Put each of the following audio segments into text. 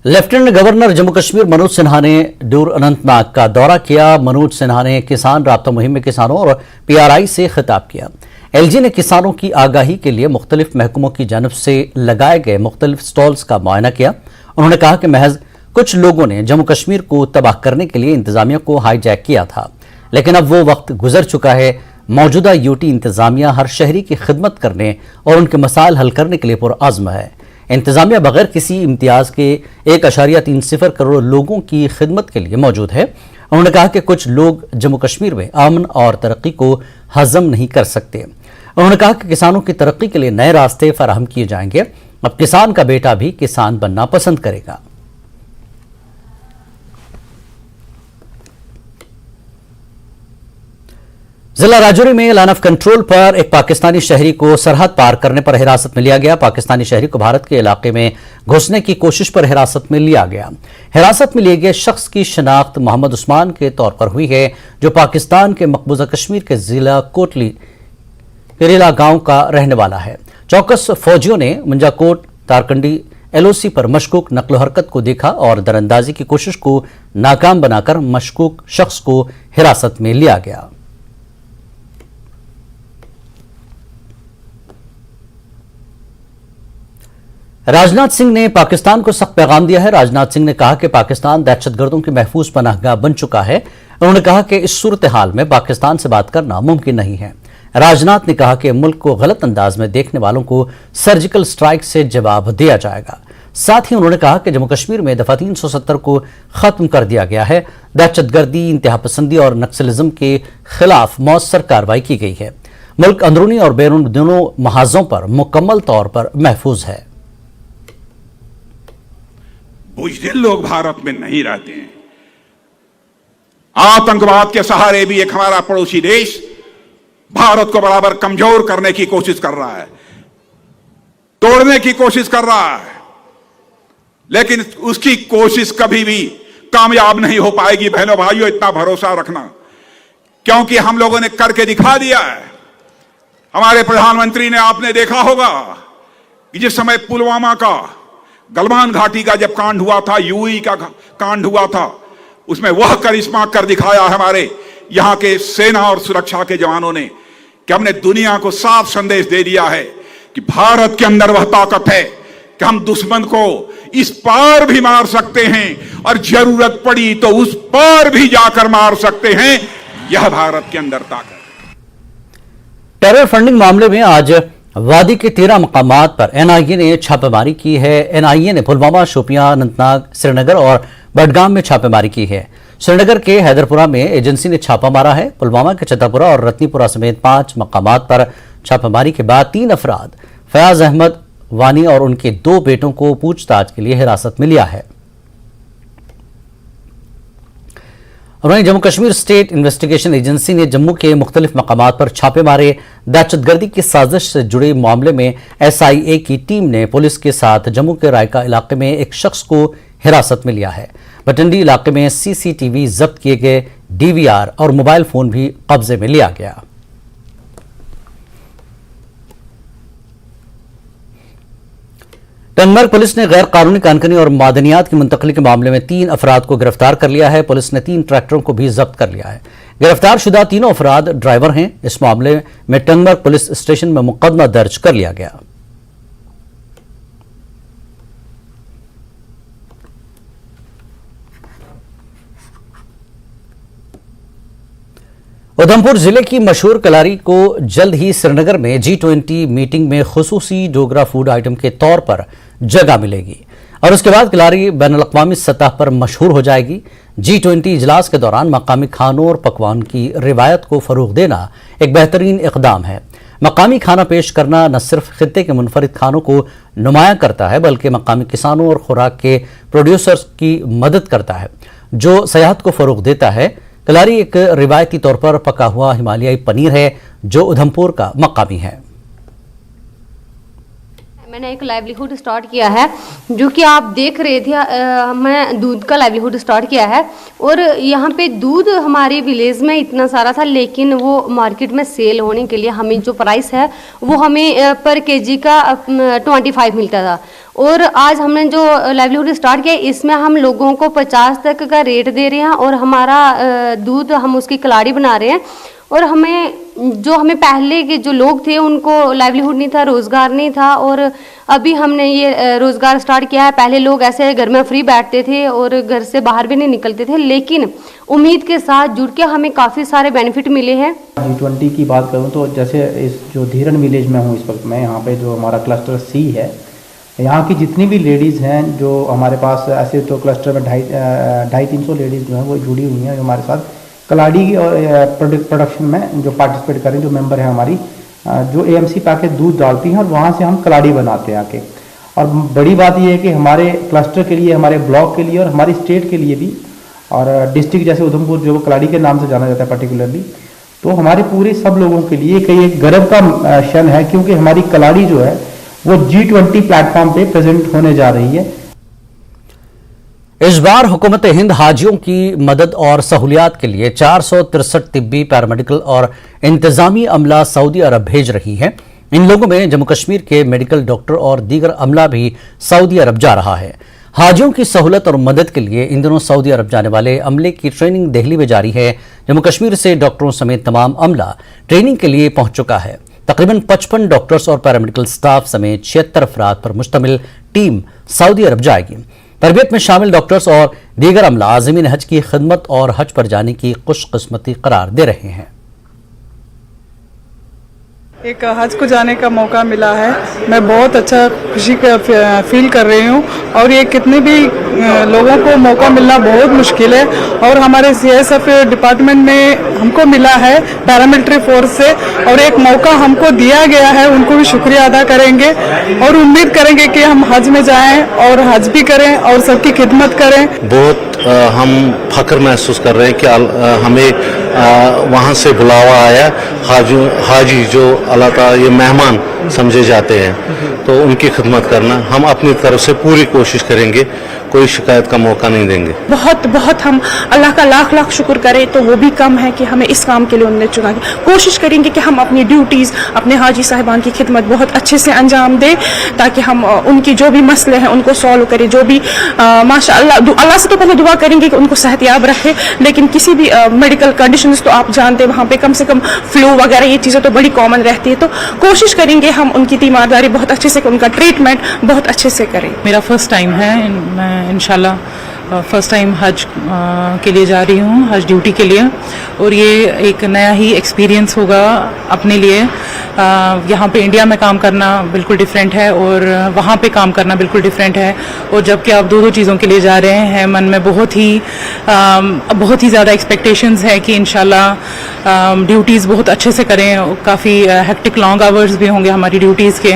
Lieutenant governor Jammu Kashmir Manoj Sinha ने दूर अनंतनाग का दौरा किया। मनोज सिन्हा ने किसान राब्ता मुहिम में किसानों और पीआरआई से खिताब किया। एलजी ने किसानों की आगाही के लिए मुख्तलिफ महकमों की जानब से लगाए गए मुख्तलिफ स्टॉल्स का मुआयना किया। उन्होंने कहा कि महज कुछ लोगों ने जम्मू कश्मीर को तबाह करने के लिए इंतजामिया को हाईजैक किया था, लेकिन अब वो वक्त गुजर चुका है। मौजूदा यूटी इंतजामिया हर शहरी की खिदमत करने और उनके मसाइल हल करने के लिए पुरअज़्म है। इंतजामिया बगैर किसी इम्तियाज के 1.30 करोड़ लोगों की खिदमत के लिए मौजूद है। उन्होंने कहा कि कुछ लोग जम्मू कश्मीर में अमन और तरक्की को हजम नहीं कर सकते। उन्होंने कहा कि किसानों की तरक्की के लिए नए रास्ते फराहम किए जाएंगे। अब किसान का बेटा भी किसान बनना पसंद करेगा। जिला राजौरी में लाइन ऑफ कंट्रोल पर एक पाकिस्तानी शहरी को सरहद पार करने पर हिरासत में लिया गया। पाकिस्तानी शहरी को भारत के इलाके में घुसने की कोशिश पर हिरासत में लिया गया। हिरासत में लिए गए शख्स की शनाख्त मोहम्मद उस्मान के तौर पर हुई है, जो पाकिस्तान के मकबूजा कश्मीर के जिला कोटली करेला गांव का रहने वाला है। चौकस फौजियों ने मुंजाकोट तारकंडी एलओसी पर मशकूक नकलो हरकत को देखा और दरअंदाजी की कोशिश को नाकाम बनाकर मशकूक शख्स को हिरासत में लिया गया। राजनाथ सिंह ने पाकिस्तान को सख्त पैगाम दिया है। राजनाथ सिंह ने कहा कि पाकिस्तान दहशतगर्दों की महफूज पनाहगाह बन चुका है। उन्होंने कहा कि इस सूरत हाल में पाकिस्तान से बात करना मुमकिन नहीं है। राजनाथ ने कहा कि मुल्क को गलत अंदाज में देखने वालों को सर्जिकल स्ट्राइक से जवाब दिया जाएगा। साथ ही उन्होंने कहा कि जम्मू कश्मीर में दफा 370 को खत्म कर दिया गया है। दहशतगर्दी, इंतहापसंदी और नक्सलिज्म के खिलाफ मौसर कार्रवाई की गई है। मुल्क अंदरूनी और बैरून दोनों महाजों पर मुकम्मल तौर पर महफूज है। बुज़दिल लोग भारत में नहीं रहते हैं। आतंकवाद के सहारे भी एक हमारा पड़ोसी देश भारत को बराबर कमजोर करने की कोशिश कर रहा है, तोड़ने की कोशिश कर रहा है, लेकिन उसकी कोशिश कभी भी कामयाब नहीं हो पाएगी। बहनों भाइयों, इतना भरोसा रखना, क्योंकि हम लोगों ने करके दिखा दिया है। हमारे प्रधानमंत्री ने, आपने देखा होगा कि जिस समय पुलवामा का, गलवान घाटी का जब कांड हुआ था, यूई का कांड हुआ था, उसमें वह करिश्मा कर दिखाया हमारे यहां के सेना और सुरक्षा के जवानों ने कि हमने दुनिया को साफ संदेश दे दिया है कि भारत के अंदर वह ताकत है कि हम दुश्मन को इस पार भी मार सकते हैं और जरूरत पड़ी तो उस पार भी जाकर मार सकते हैं। यह भारत के अंदर ताकत है। टेरर फंडिंग मामले में आज वादी के 13 मकामात पर एनआईए ने छापेमारी की है। एनआईए ने पुलवामा, शोपियां, अनंतनाग, श्रीनगर और बडगाम में छापेमारी की है। श्रीनगर के हैदरपुरा में एजेंसी ने छापा मारा है। पुलवामा के चतरपुरा और रत्नीपुरा समेत 5 मकामात पर छापेमारी के बाद 3 अफराद फयाज अहमद वानी और उनके 2 बेटों को पूछताछ के लिए हिरासत में लिया है। उन्होंने Jammu Kashmir state investigation agency ने जम्मू के मुख्तलिफ मकामात पर छापे मारे। दहशतगर्दी की साजिश से जुड़े मामले में एसआईए की टीम ने पुलिस के साथ जम्मू के रायका इलाके में एक शख्स को हिरासत में लिया है। भटंडी इलाके में सीसीटीवी जब्त किए गए, डीवीआर और मोबाइल फोन भी कब्जे में लिया गया। टंगमर्ग पुलिस ने गैर कानूनी कानकनी और मादनियात की मुंतकली के मामले में 3 अफराद को गिरफ्तार कर लिया है। पुलिस ने 3 ट्रैक्टरों को भी जब्त कर लिया है। गिरफ्तार शुदा तीनों अफराद ड्राइवर हैं। इस मामले में टंगमर्ग पुलिस स्टेशन में मुकदमा दर्ज कर लिया गया। उधमपुर जिले की मशहूर कलारी को जल्द ही श्रीनगर में G20 मीटिंग में खुसूसी डोगरा फूड आइटम के तौर पर जगह मिलेगी और उसके बाद कलारी बैनुल-अक़वामी सतह पर मशहूर हो जाएगी। G20 इजलास के दौरान मकामी खानों और पकवान की रिवायत को फरोग देना एक बेहतरीन इक़दाम है। मकामी खाना पेश करना न सिर्फ खित्ते के मुनफरिद खानों को नुमायां करता है, बल्कि मकामी किसानों और खुराक के प्रोड्यूसर्स की मदद करता है, जो सयाहत को फरोग देता है। कलारी एक रिवायती तौर पर पका हुआ हिमालयाई पनीर है, जो उधमपुर का मकामी है। मैंने एक लाइवलीहुड स्टार्ट किया है, जो कि आप देख रहे थे। मैं दूध का लाइवलीहुड स्टार्ट किया है और यहाँ पे दूध हमारे विलेज में इतना सारा था, लेकिन वो मार्केट में सेल होने के लिए हमें जो प्राइस है वो हमें पर केजी का 25 मिलता था। और आज हमने जो लाइवलीहुड स्टार्ट किया, इसमें हम लोगों को 50 तक का रेट दे रहे हैं और हमारा दूध हम उसकी कलाड़ी बना रहे हैं। और हमें पहले के जो लोग थे उनको लाइवलीहुड नहीं था, रोज़गार नहीं था, और अभी हमने ये रोज़गार स्टार्ट किया है। पहले लोग ऐसे घर में फ्री बैठते थे और घर से बाहर भी नहीं निकलते थे, लेकिन उम्मीद के साथ जुड़ के हमें काफ़ी सारे बेनिफिट मिले हैं। G20 की बात करूं तो जैसे इस जो धीरन विलेज में हूं इस वक्त मैं, यहाँ पे जो हमारा क्लस्टर सी है, यहाँ की जितनी भी लेडीज़ हैं जो हमारे पास, ऐसे तो क्लस्टर में 250-300 लेडीज़ जो हैं वो जुड़ी हुई हैं, जो हमारे साथ कलाड़ी और प्रोडक्शन में जो पार्टिसिपेट करें, जो मेंबर हैं हमारी, जो AMC पैकेज दूध डालती हैं और वहाँ से हम कलाड़ी बनाते हैं आके। और बड़ी बात यह है कि हमारे क्लस्टर के लिए, हमारे ब्लॉक के लिए और हमारी स्टेट के लिए भी, और डिस्ट्रिक्ट जैसे उधमपुर जो कलाड़ी के नाम से जाना जाता है पर्टिकुलरली, तो हमारे पूरे सब लोगों के लिए कई एक गर्व का क्षण है, क्योंकि हमारी कलाड़ी जो है वो G20 प्लेटफॉर्म पे प्रेजेंट होने जा रही है। इस बार हुकूमत हिंद हाजियों की मदद और सहूलियात के लिए 463 तिब्बी, पैरामेडिकल और इंतजामी अमला सऊदी अरब भेज रही है। इन लोगों में जम्मू कश्मीर के मेडिकल डॉक्टर और दीगर अमला भी सऊदी अरब जा रहा है। हाजियों की सहूलत और मदद के लिए इन दिनों सऊदी अरब जाने वाले अमले की ट्रेनिंग दिल्ली में जारी है। जम्मू कश्मीर से डॉक्टरों समेत तमाम अमला ट्रेनिंग के लिए पहुंच चुका है। तकरीबन 55 डॉक्टर्स और पैरामेडिकल स्टाफ समेत 76 अफराद पर मुश्तमिल टीम सऊदी अरब जाएगी। तरबियत में शामिल डॉक्टर्स और दीगर अमला आज़मीन हज की खिदमत और हज पर जाने की खुशकिस्मती करार दे रहे हैं। एक हज को जाने का मौका मिला है, मैं बहुत अच्छा खुशी फील कर रही हूँ। और ये कितने भी लोगों को मौका मिलना बहुत मुश्किल है, और हमारे CSF डिपार्टमेंट में हमको मिला है पैरामिलिट्री फोर्स से, और एक मौका हमको दिया गया है, उनको भी शुक्रिया अदा करेंगे और उम्मीद करेंगे कि हम हज में जाएं और हज भी करें और सबकी खिदमत करें। बहुत हम फख्र महसूस कर रहे हैं कि हमें वहाँ से बुलावा आया। हाजी जो अल्लाह ताला ये मेहमान समझे जाते हैं, तो उनकी खिदमत करना हम अपनी तरफ से पूरी कोशिश करेंगे, कोई शिकायत का मौका नहीं देंगे। बहुत बहुत हम अल्लाह का लाख लाख शुक्र करें तो वो भी कम है कि हमें इस काम के लिए उन्होंने चुना। कोशिश करेंगे कि हम अपनी ड्यूटीज़, अपने हाजी साहिबान की खिदमत बहुत अच्छे से अंजाम दें, ताकि हम उनकी जो भी मसले हैं उनको सॉल्व करें। जो भी माशाअल्लाह अल्लाह से तो पहले दुआ करेंगे कि उनको सेहतयाब रखे, लेकिन किसी भी मेडिकल कंडीशंस तो आप जानते हैं वहाँ पे कम से कम फ्लू वगैरह ये चीज़ें तो बड़ी कॉमन रहती है, तो कोशिश करेंगे हम उनकी तीमारदारी बहुत अच्छे से, उनका ट्रीटमेंट बहुत अच्छे से करें। मेरा फर्स्ट टाइम है, मैं इंशाल्लाह फर्स्ट टाइम हज के लिए जा रही हूँ, हज ड्यूटी के लिए, और ये एक नया ही एक्सपीरियंस होगा अपने लिए। यहाँ पे इंडिया में काम करना बिल्कुल डिफरेंट है और वहाँ पे काम करना बिल्कुल डिफरेंट है, और जबकि आप दो चीज़ों के लिए जा रहे हैं, मन में बहुत ही ज़्यादा एक्सपेक्टेशंस है कि इंशाल्लाह ड्यूटीज़ बहुत अच्छे से करें। काफ़ी हेक्टिक लॉन्ग आवर्स भी होंगे हमारी ड्यूटीज़ के,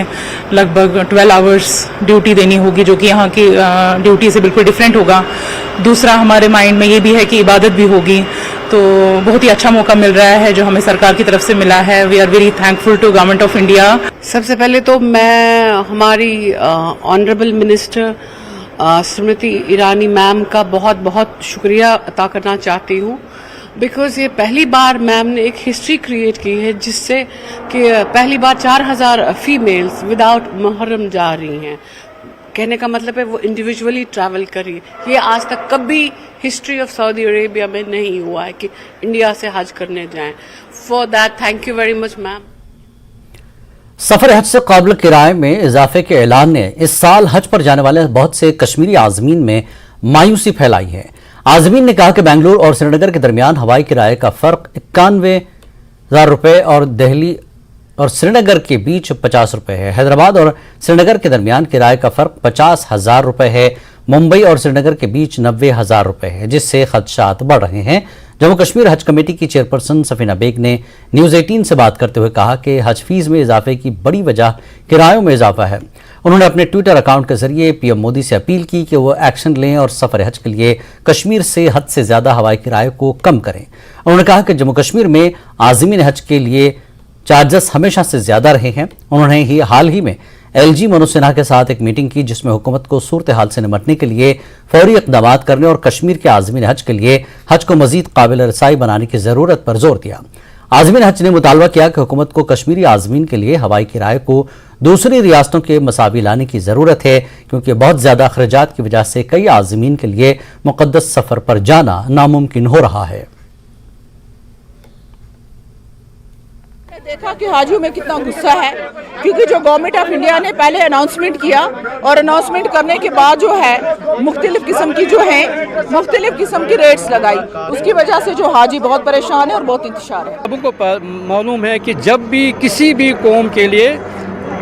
लगभग 12 आवर्स ड्यूटी देनी होगी, जो कि यहाँ की ड्यूटी से बिल्कुल डिफरेंट होगा। दूसरा हमारे माइंड में ये भी है कि इबादत भी होगी, तो बहुत ही अच्छा मौका मिल रहा है जो हमें सरकार की तरफ से मिला है। We are very thankful to government of India. सबसे पहले तो मैं हमारी honourable minister Smriti Irani ma'am का बहुत बहुत शुक्रिया अदा करना चाहती हूँ, बिकॉज ये पहली बार मैम ने एक हिस्ट्री क्रिएट की है, जिससे कि पहली बार 4000 फीमेल्स विदाउट मुहर्रम जा रही हैं। कहने का मतलब है वो इंडिविजुअली ट्रैवल करी। ये आज तक कभी हिस्ट्री ऑफ सऊदी अरेबिया में नहीं हुआ है कि इंडिया से हज करने जाएं। For that thank you very much ma'am. सफर हज से काबिल किराए में इजाफे के ऐलान ने इस साल हज पर जाने वाले बहुत से कश्मीरी आज़मीन में मायूसी फैलाई है। आज़मीन ने कहा कि बेंगलुरु और श्रीनगर के दरमियान हवाई किराए का फर्क 91,000 रुपये और दिल्ली और श्रीनगर के बीच 50 रुपये है। हैदराबाद और श्रीनगर के दरमियान किराए का फर्क 50,000 रुपये है। मुंबई और श्रीनगर के बीच 90,000 रुपये है, जिससे खदशात बढ़ रहे हैं। जम्मू कश्मीर हज कमेटी की चेयरपर्सन सफीना बेग ने न्यूज़ 18 से बात करते हुए कहा कि हज फीस में इजाफे की बड़ी वजह किरायों में इजाफा है। उन्होंने अपने ट्विटर अकाउंट के जरिए पीएम मोदी से अपील की कि वो एक्शन लें और सफर हज के लिए कश्मीर से हद से ज्यादा हवाई किराए को कम करें। उन्होंने कहा कि जम्मू कश्मीर में आज़मीन हज के लिए चार्जेस हमेशा से ज्यादा रहे हैं। उन्होंने हाल ही में एलजी मनोज सिन्हा के साथ एक मीटिंग की, जिसमें हुकूमत को सूरत हाल से निपटने के लिए फौरी इक़दाम करने और कश्मीर के आज़मीन हज के लिए हज को मजीद काबिल रसाई बनाने की ज़रूरत पर जोर दिया। आज़मीन हज ने मुतालबा किया कि हुकूमत को कश्मीरी आज़मीन के लिए हवाई किराए को दूसरी रियासतों के मसावी लाने की ज़रूरत है, क्योंकि बहुत ज़्यादा अखराजात की वजह से कई आज़मीन के लिए मुक़द्दस सफ़र पर जाना नामुमकिन हो रहा है। देखा कि हाजियों में कितना गुस्सा है, क्योंकि जो गवर्नमेंट ऑफ इंडिया ने पहले अनाउंसमेंट किया और अनाउंसमेंट करने के बाद जो है मुख्तलिफ किस्म की रेट्स लगाई, उसकी वजह से जो हाजी बहुत परेशान है और बहुत इंतशार है। सबको मालूम है कि जब भी किसी भी कौम के लिए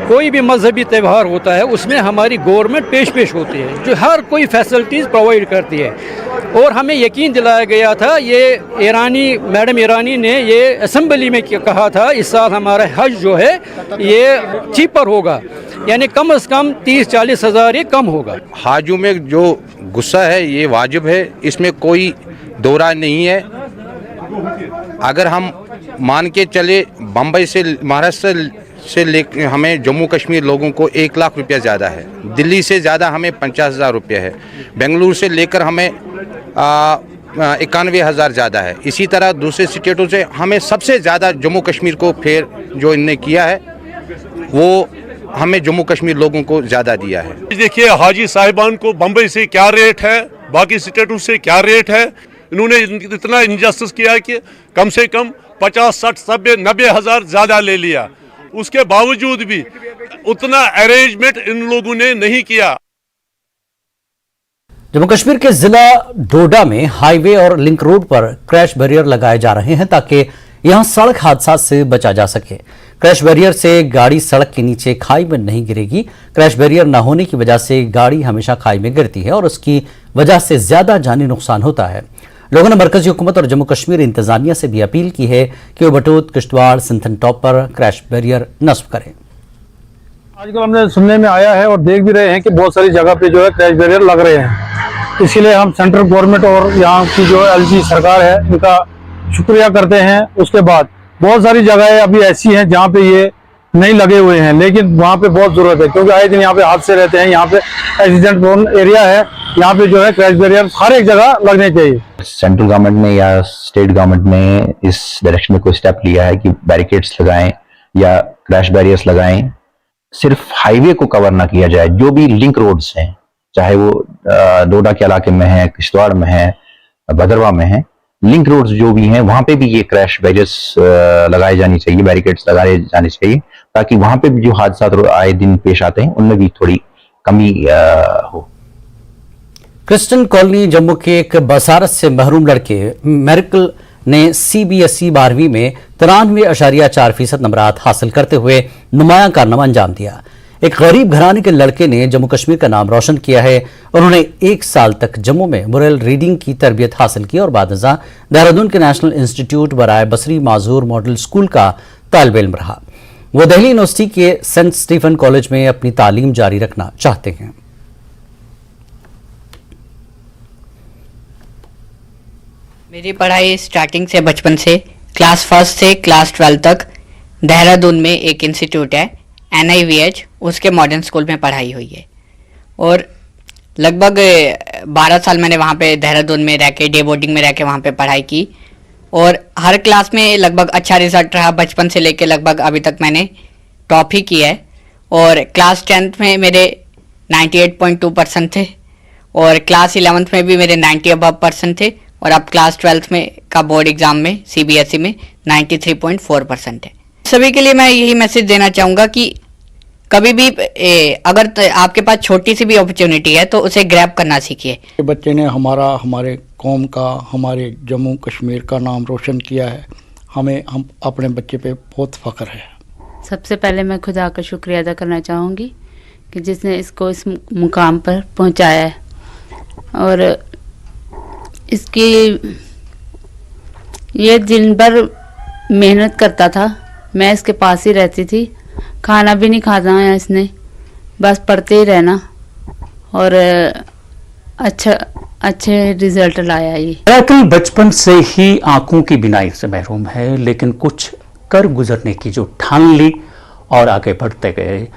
कोई भी मजहबी त्यौहार होता है उसमें हमारी गवर्नमेंट पेश होती है, जो हर कोई फैसिलिटीज़ प्रोवाइड करती है। और हमें यकीन दिलाया गया था, ये मैडम ईरानी ने ये असेंबली में कहा था, इस साल हमारा हज जो है ये चीपर होगा, यानी कम से कम 30-40 हज़ार ये कम होगा। हाजियों में जो गुस्सा है ये वाजिब है, इसमें कोई दो राय नहीं है। अगर हम मान के चले बम्बई से महाराष्ट्र से लेकर हमें जम्मू कश्मीर लोगों को 1 लाख रुपया ज़्यादा है, दिल्ली से ज़्यादा हमें 50,000 रुपये है, बेंगलुरु से लेकर हमें 91,000 ज़्यादा है। इसी तरह दूसरे स्टेटों से हमें सबसे ज़्यादा जम्मू कश्मीर को फेयर जो इनने किया है वो हमें जम्मू कश्मीर लोगों को ज़्यादा दिया है। देखिए हाजी साहिबान को बम्बई से क्या रेट है, बाकी स्टेटों से क्या रेट है। इन्होंने इतना इनजस्टिस किया कि कम से कम 50, 60, 90 हज़ार ज़्यादा ले लिया, उसके बावजूद भी उतना अरेंजमेंट इन लोगों ने नहीं किया। जम्मू कश्मीर के जिला डोडा में हाईवे और लिंक रोड पर क्रैश बैरियर लगाए जा रहे हैं ताकि यहां सड़क हादसा से बचा जा सके। क्रैश बैरियर से गाड़ी सड़क के नीचे खाई में नहीं गिरेगी। क्रैश बैरियर न होने की वजह से गाड़ी हमेशा खाई में गिरती है और उसकी वजह से ज्यादा जानी नुकसान होता है। लोगों ने मरकजी हुकूमत और जम्मू कश्मीर इंतजामिया से भी अपील की है कि वो बटोत, किश्तवाड़, सिंथन टॉप पर क्रैश बैरियर नस्ब करें। आजकल हमने सुनने में आया है और देख भी रहे हैं कि बहुत सारी जगह पे जो है क्रैश बैरियर लग रहे हैं। इसीलिए हम सेंट्रल गवर्नमेंट और यहाँ की जो एलजी सरकार है इनका शुक्रिया करते हैं। उसके बाद बहुत सारी जगहें अभी ऐसी हैं जहाँ पे ये नहीं लगे हुए हैं, लेकिन वहाँ पे बहुत जरूरत है, क्योंकि आए दिन यहाँ पे हादसे रहते हैं। यहाँ पे एक्सीडेंट प्रोन एरिया है, यहाँ पे जो है क्रैश बैरियर हर एक जगह लगने चाहिए। सेंट्रल गवर्नमेंट ने या स्टेट गवर्नमेंट ने इस डायरेक्शन में कोई स्टेप लिया है कि बैरिकेड्स लगाएं या क्रैश बैरियर्स लगाएं। सिर्फ हाईवे को कवर ना किया जाए, जो भी लिंक रोड्स हैं, चाहे वो डोडा के इलाके में है, किश्तवाड़ में है, भदरवा में है, लिंक रोड्स जो भी हैं वहां पे भी ये क्रैश बैरियर्स लगाए जानी चाहिए, बैरिकेड्स लगाए जाने चाहिए, ताकि वहां पे भी जो हादसा आए दिन पेश आते हैं उनमें भी थोड़ी कमी हो। क्रिस्टन कॉलोनी जम्मू के एक बसारत से महरूम लड़के मेरिकल ने CBSE 12वीं में 93.4% नंबरात हासिल करते हुए नुमायां कारनामा अंजाम दिया। एक गरीब घराने के लड़के ने जम्मू कश्मीर का नाम रोशन किया है। उन्होंने 1 साल तक जम्मू में मोरल रीडिंग की तरबियत हासिल की और बाद देहरादून के नेशनल इंस्टीट्यूट बराए बसरी माजूर मॉडल स्कूल का तालिब इल्म रहा। वो दिल्ली यूनिवर्सिटी के सेंट स्टीफन कॉलेज में अपनी तालीम जारी रखना चाहते हैं। मेरी पढ़ाई स्टार्टिंग से बचपन से क्लास 1 से क्लास 12 तक देहरादून में एक इंस्टीट्यूट है NIVH, उसके मॉडर्न स्कूल में पढ़ाई हुई है और लगभग 12 साल मैंने वहाँ पे देहरादून में रह के डे बोर्डिंग में रह के वहाँ पे पढ़ाई की और हर क्लास में लगभग अच्छा रिजल्ट रहा। बचपन से लेके लगभग अभी तक मैंने टॉप ही किया है और क्लास 10th में मेरे 98.2% थे और क्लास 11th में भी मेरे 90 अबव % थे और अब क्लास 12th में का बोर्ड एग्जाम में CBSE में 93.4% है। सभी के लिए मैं यही मैसेज देना चाहूँगा कि कभी भी अगर आपके पास छोटी सी भी अपॉर्चुनिटी है तो उसे ग्रैब करना सीखिए। बच्चे ने हमारे कौम का, हमारे जम्मू कश्मीर का नाम रोशन किया है। हम अपने बच्चे पे बहुत फ़ख्र है। सबसे पहले मैं खुदा का शुक्रिया अदा करना चाहूँगी कि जिसने इसको इस मुकाम पर पहुँचाया है और इसकी ये दिन भर मेहनत करता था। मैं इसके पास ही रहती थी, खाना भी नहीं खाता है इसने, बस पढ़ते ही रहना और अच्छे रिजल्ट लाया ये। मैरिकल बचपन से ही आंखों की बिनाई से महरूम है, लेकिन कुछ कर गुजरने की जो ठान ली और आगे बढ़ते गए,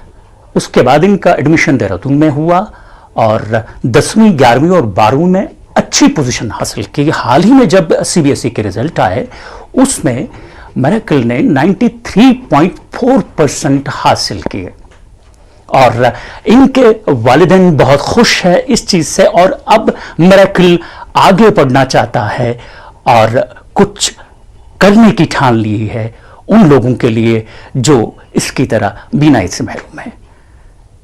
उसके बाद इनका एडमिशन देहरादून में हुआ और 10वीं 11वीं और 12वीं में अच्छी पोजीशन हासिल की। हाल ही में जब CBSE के रिजल्ट आए उसमें मेरेकल ने 93.4% हासिल किए और इनके वालिदैन बहुत खुश है इस चीज से और अब मेरेकल आगे बढ़ना चाहता है और कुछ करने की ठान ली है उन लोगों के लिए जो इसकी तरह बीनाई से महरूम है।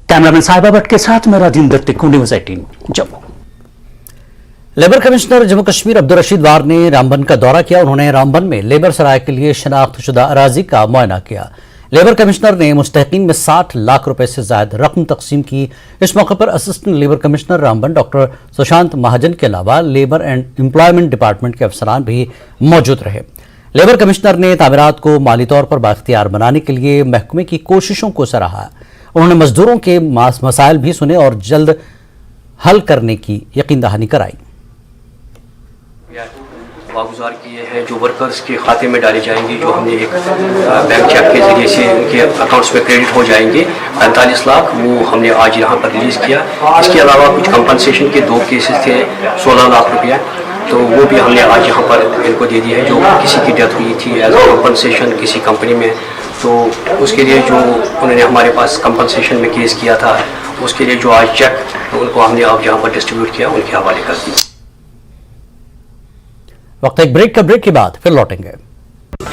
कैमरामैन साहिबा भट्ट के साथ मेरा Rajendra Tikku, news 18 Jammu. Labour commissioner Jammu Kashmir Abdul Rashid War ने रामबन का दौरा किया। उन्होंने रामबन में लेबर सराय के लिए शनाख्तशुदा अराजी का मुआयना किया। लेबर कमिश्नर ने मुस्तहिकीन में 60 लाख रुपए से ज्यादा रकम तकसीम की। इस मौके पर assistant labour commissioner Ramban doctor Sushant Mahajan के अलावा लेबर एंड एम्प्लॉयमेंट डिपार्टमेंट के अफसरान भी मौजूद रहे। लेबर कमिश्नर ने तामीरात को माली तौर पर बाख्तियार बनाने के लिए महकमे की कोशिशों को सराहा। उन्होंने मजदूरों के मसाइल भी सुने और जल्द हल करने की यकीन दहानी कराई। वागुजार किए हैं जो वर्कर्स के खाते में डाले जाएंगे, जो हमने एक बैंक चेक के जरिए से उनके अकाउंट्स में क्रेडिट हो जाएंगे 45 लाख, वो हमने आज यहाँ पर रिलीज़ किया। इसके अलावा कुछ कंपनसेशन के 2 केसेस थे 16 लाख रुपया, तो वो भी हमने आज यहाँ पर इनको दे दिया है। जो किसी की डेथ हुई थी एज ए कंपनसेशन किसी कंपनी में, तो उसके लिए जो उन्होंने हमारे पास कंपनसेशन में केस किया था उसके लिए जो आज चेक उनको हमने अब यहाँ पर डिस्ट्रीब्यूट किया, उनके हवाले कर दिया। वक्त एक ब्रेक का, ब्रेक के बाद फिर लौटेंगे।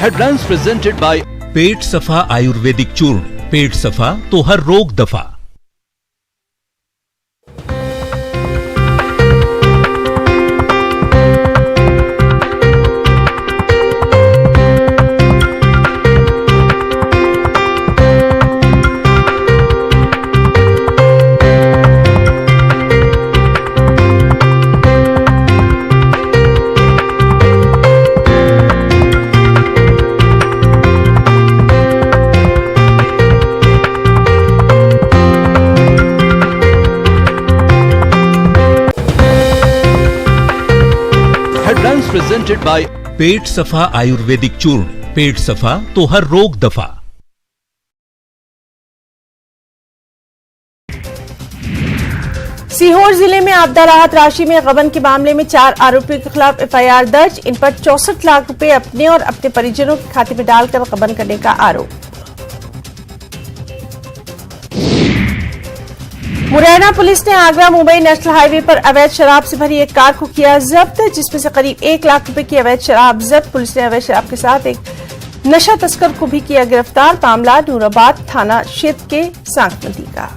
हेडलाइंस प्रेजेंटेड बाय पेट सफा आयुर्वेदिक चूर्ण। पेट सफा तो हर रोग दफा। प्रेजेंटेड बाय पेट सफा आयुर्वेदिक चूर्ण। पेट सफा तो हर रोग दफा। सीहोर जिले में आपदा राहत राशि में गबन के मामले में 4 आरोपियों के खिलाफ FIR दर्ज। इन पर 64 लाख रुपए अपने और अपने परिजनों के खाते में डालकर गबन करने का आरोप। मुरैना पुलिस ने आगरा मुंबई नेशनल हाईवे पर अवैध शराब से भरी एक कार को किया जब्त, जिसमें से करीब 1 लाख रुपए की अवैध शराब जब्त। पुलिस ने अवैध शराब के साथ एक नशा तस्कर को भी किया गिरफ्तार। मामला नूराबाद थाना क्षेत्र के सांक नदी का।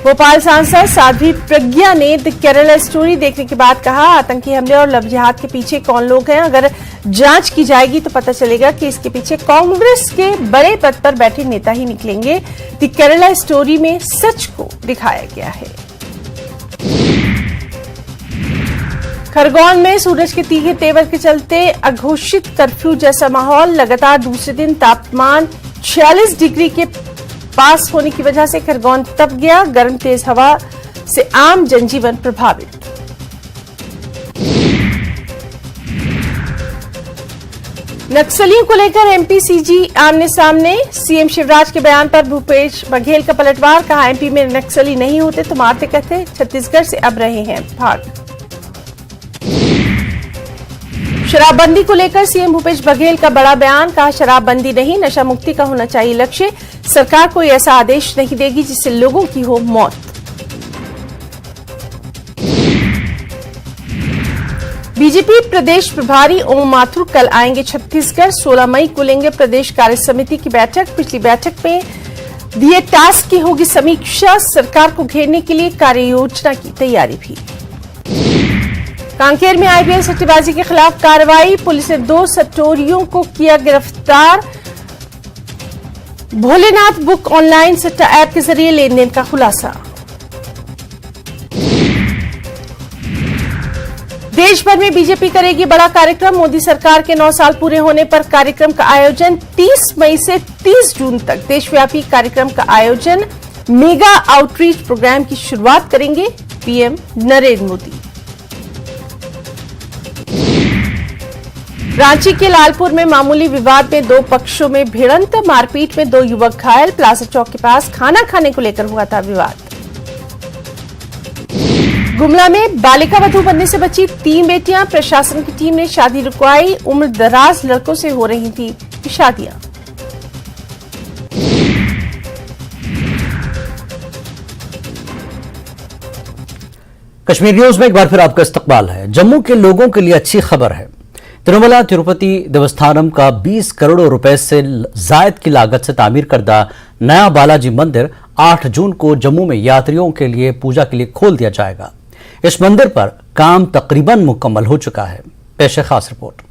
भोपाल सांसद साध्वी प्रज्ञा ने द केरला स्टोरी देखने के बाद कहा, आतंकी हमले और लव जिहाद के पीछे कौन लोग हैं, अगर जांच की जाएगी तो पता चलेगा कि इसके पीछे कांग्रेस के बड़े पद पर बैठे नेता ही निकलेंगे। द केरला स्टोरी में सच को दिखाया गया है। खरगोन में सूरज के तीखे तेवर के चलते अघोषित कर्फ्यू जैसा माहौल। लगातार दूसरे दिन तापमान 46 डिग्री के पास होने की वजह से खरगोन तप गया। गर्म तेज हवा से आम जनजीवन प्रभावित। नक्सलियों को लेकर MP CG आमने सामने। CM शिवराज के बयान पर भूपेश बघेल का पलटवार। कहा, MP में नक्सली नहीं होते तो मारते कहते, छत्तीसगढ़ से अब रहे हैं भाग। शराबबंदी को लेकर CM भूपेश बघेल का बड़ा बयान। कहा, शराबबंदी नहीं, नशा मुक्ति का होना चाहिए लक्ष्य। सरकार कोई ऐसा आदेश नहीं देगी जिससे लोगों की हो मौत। बीजेपी प्रदेश प्रभारी ओम माथुर कल आएंगे छत्तीसगढ़। 16 मई को लेंगे प्रदेश कार्य समिति की बैठक। पिछली बैठक में दिए टास्क की होगी समीक्षा। सरकार को घेरने के लिए कार्य योजना की तैयारी भी। कांकेर में IPL सट्टेबाजी के खिलाफ कार्रवाई। पुलिस ने 2 सट्टोरियों को किया गिरफ्तार। भोलेनाथ बुक ऑनलाइन सट्टा ऐप के जरिए लेनदेन का खुलासा। देश भर में बीजेपी करेगी बड़ा कार्यक्रम। मोदी सरकार के 9 साल पूरे होने पर कार्यक्रम का आयोजन। 30 मई से 30 जून तक देशव्यापी कार्यक्रम का आयोजन। मेगा आउटरीच प्रोग्राम की शुरुआत करेंगे PM नरेंद्र मोदी। रांची के लालपुर में मामूली विवाद में दो पक्षों में भिड़ंत, मारपीट में दो युवक घायल। प्लाजा चौक के पास खाना खाने को लेकर हुआ था विवाद। गुमला में बालिका वधू बनने से बची 3 बेटियां। प्रशासन की टीम ने शादी रुकवाई। उम्र दराज लड़कों से हो रही थी शादियां। कश्मीर न्यूज में एक बार फिर आपका इस्तकबाल है। जम्मू के लोगों के लिए अच्छी खबर है। तिरुमला तिरुपति देवस्थानम का 20 करोड़ रुपए से जायद की लागत से तामीर करदा नया बालाजी मंदिर 8 जून को जम्मू में यात्रियों के लिए पूजा के लिए खोल दिया जाएगा। इस मंदिर पर काम तकरीबन मुकम्मल हो चुका है। पेश है खास रिपोर्ट।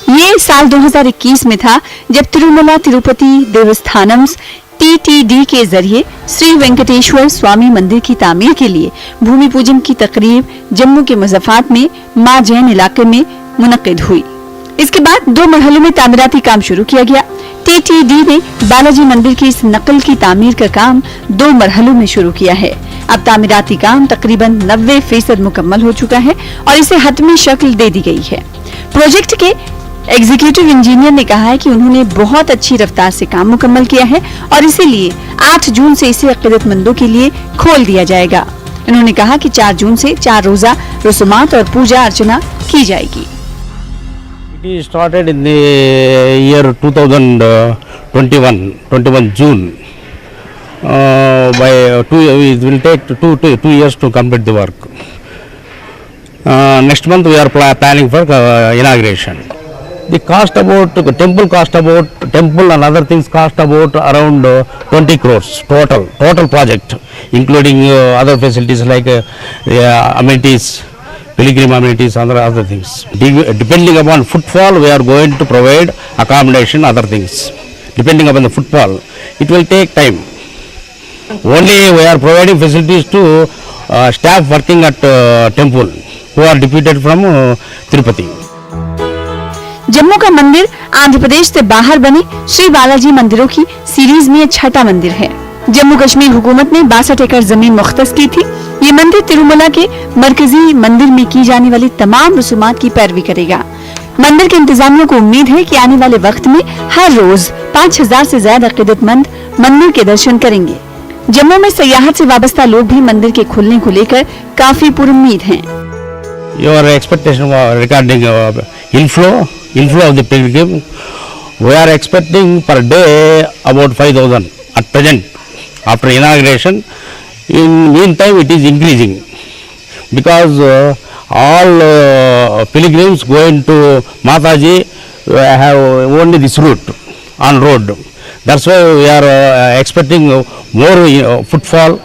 ये साल 2021 में था जब तिरुमला तिरुपति देवस्थानम TTD के जरिए श्री वेंकटेश्वर स्वामी मंदिर की तामीर के लिए भूमि पूजन की तकरीब जम्मू के मुजफ्फराबाद में मां जैन इलाके में मुनक्किद हुई। इसके बाद 2 मरहलों में तामीराती काम शुरू किया गया। TTD ने बालाजी मंदिर की इस नकल की तामीर का काम 2 मरहलों में शुरू किया है। अब तामीराती काम तकरीबन 90% मुकम्मल हो चुका है और इसे हतमी शक्ल दे दी गई है। प्रोजेक्ट के एग्जीक्यूटिव इंजीनियर ने कहा है कि उन्होंने बहुत अच्छी रफ्तार से काम मुकम्मल किया है और इसीलिए 8 जून से इसे अक़ीदतमंदों के लिए खोल दिया जाएगा। उन्होंने कहा कि 4 जून से 4 रोजा रसूमात और पूजा अर्चना की जाएगी। It started in the year 2021 June. It will take two years to complete the work. Next month we are planning for inauguration. The cost about temple and other things cost about around 20 crores total project, including other facilities like amenities, pilgrim amenities, other things. Depending upon footfall, we are going to provide accommodation, other things. Depending upon the footfall, it will take time. Only we are providing facilities to staff working at temple who are deputed from Tirupati. Jammu का मंदिर आंध्र प्रदेश से बाहर बने श्री बालाजी मंदिरों की series में 6ठा मंदिर है। जम्मू कश्मीर हुकूमत ने 62 एकड़ जमीन मुख्तस की थी। ये मंदिर तिरुमला के मरकजी मंदिर में की जाने वाली तमाम रसूमात की पैरवी करेगा। मंदिर के इंतजामियों को उम्मीद है कि आने वाले वक्त में हर रोज 5000 से ज्यादा अक़ीदतमंद मंदिर के दर्शन करेंगे। जम्मू में सयाहत से वाबस्ता लोग भी मंदिर के खुलने को लेकर काफी पुरुम्मीद हैं। Your expectation regarding inflow of the pilgrim, we are expecting per day about 5,000 at present. After inauguration, in meantime it is increasing because all pilgrims going to Mataji have only this route on road. That's why we are expecting more footfall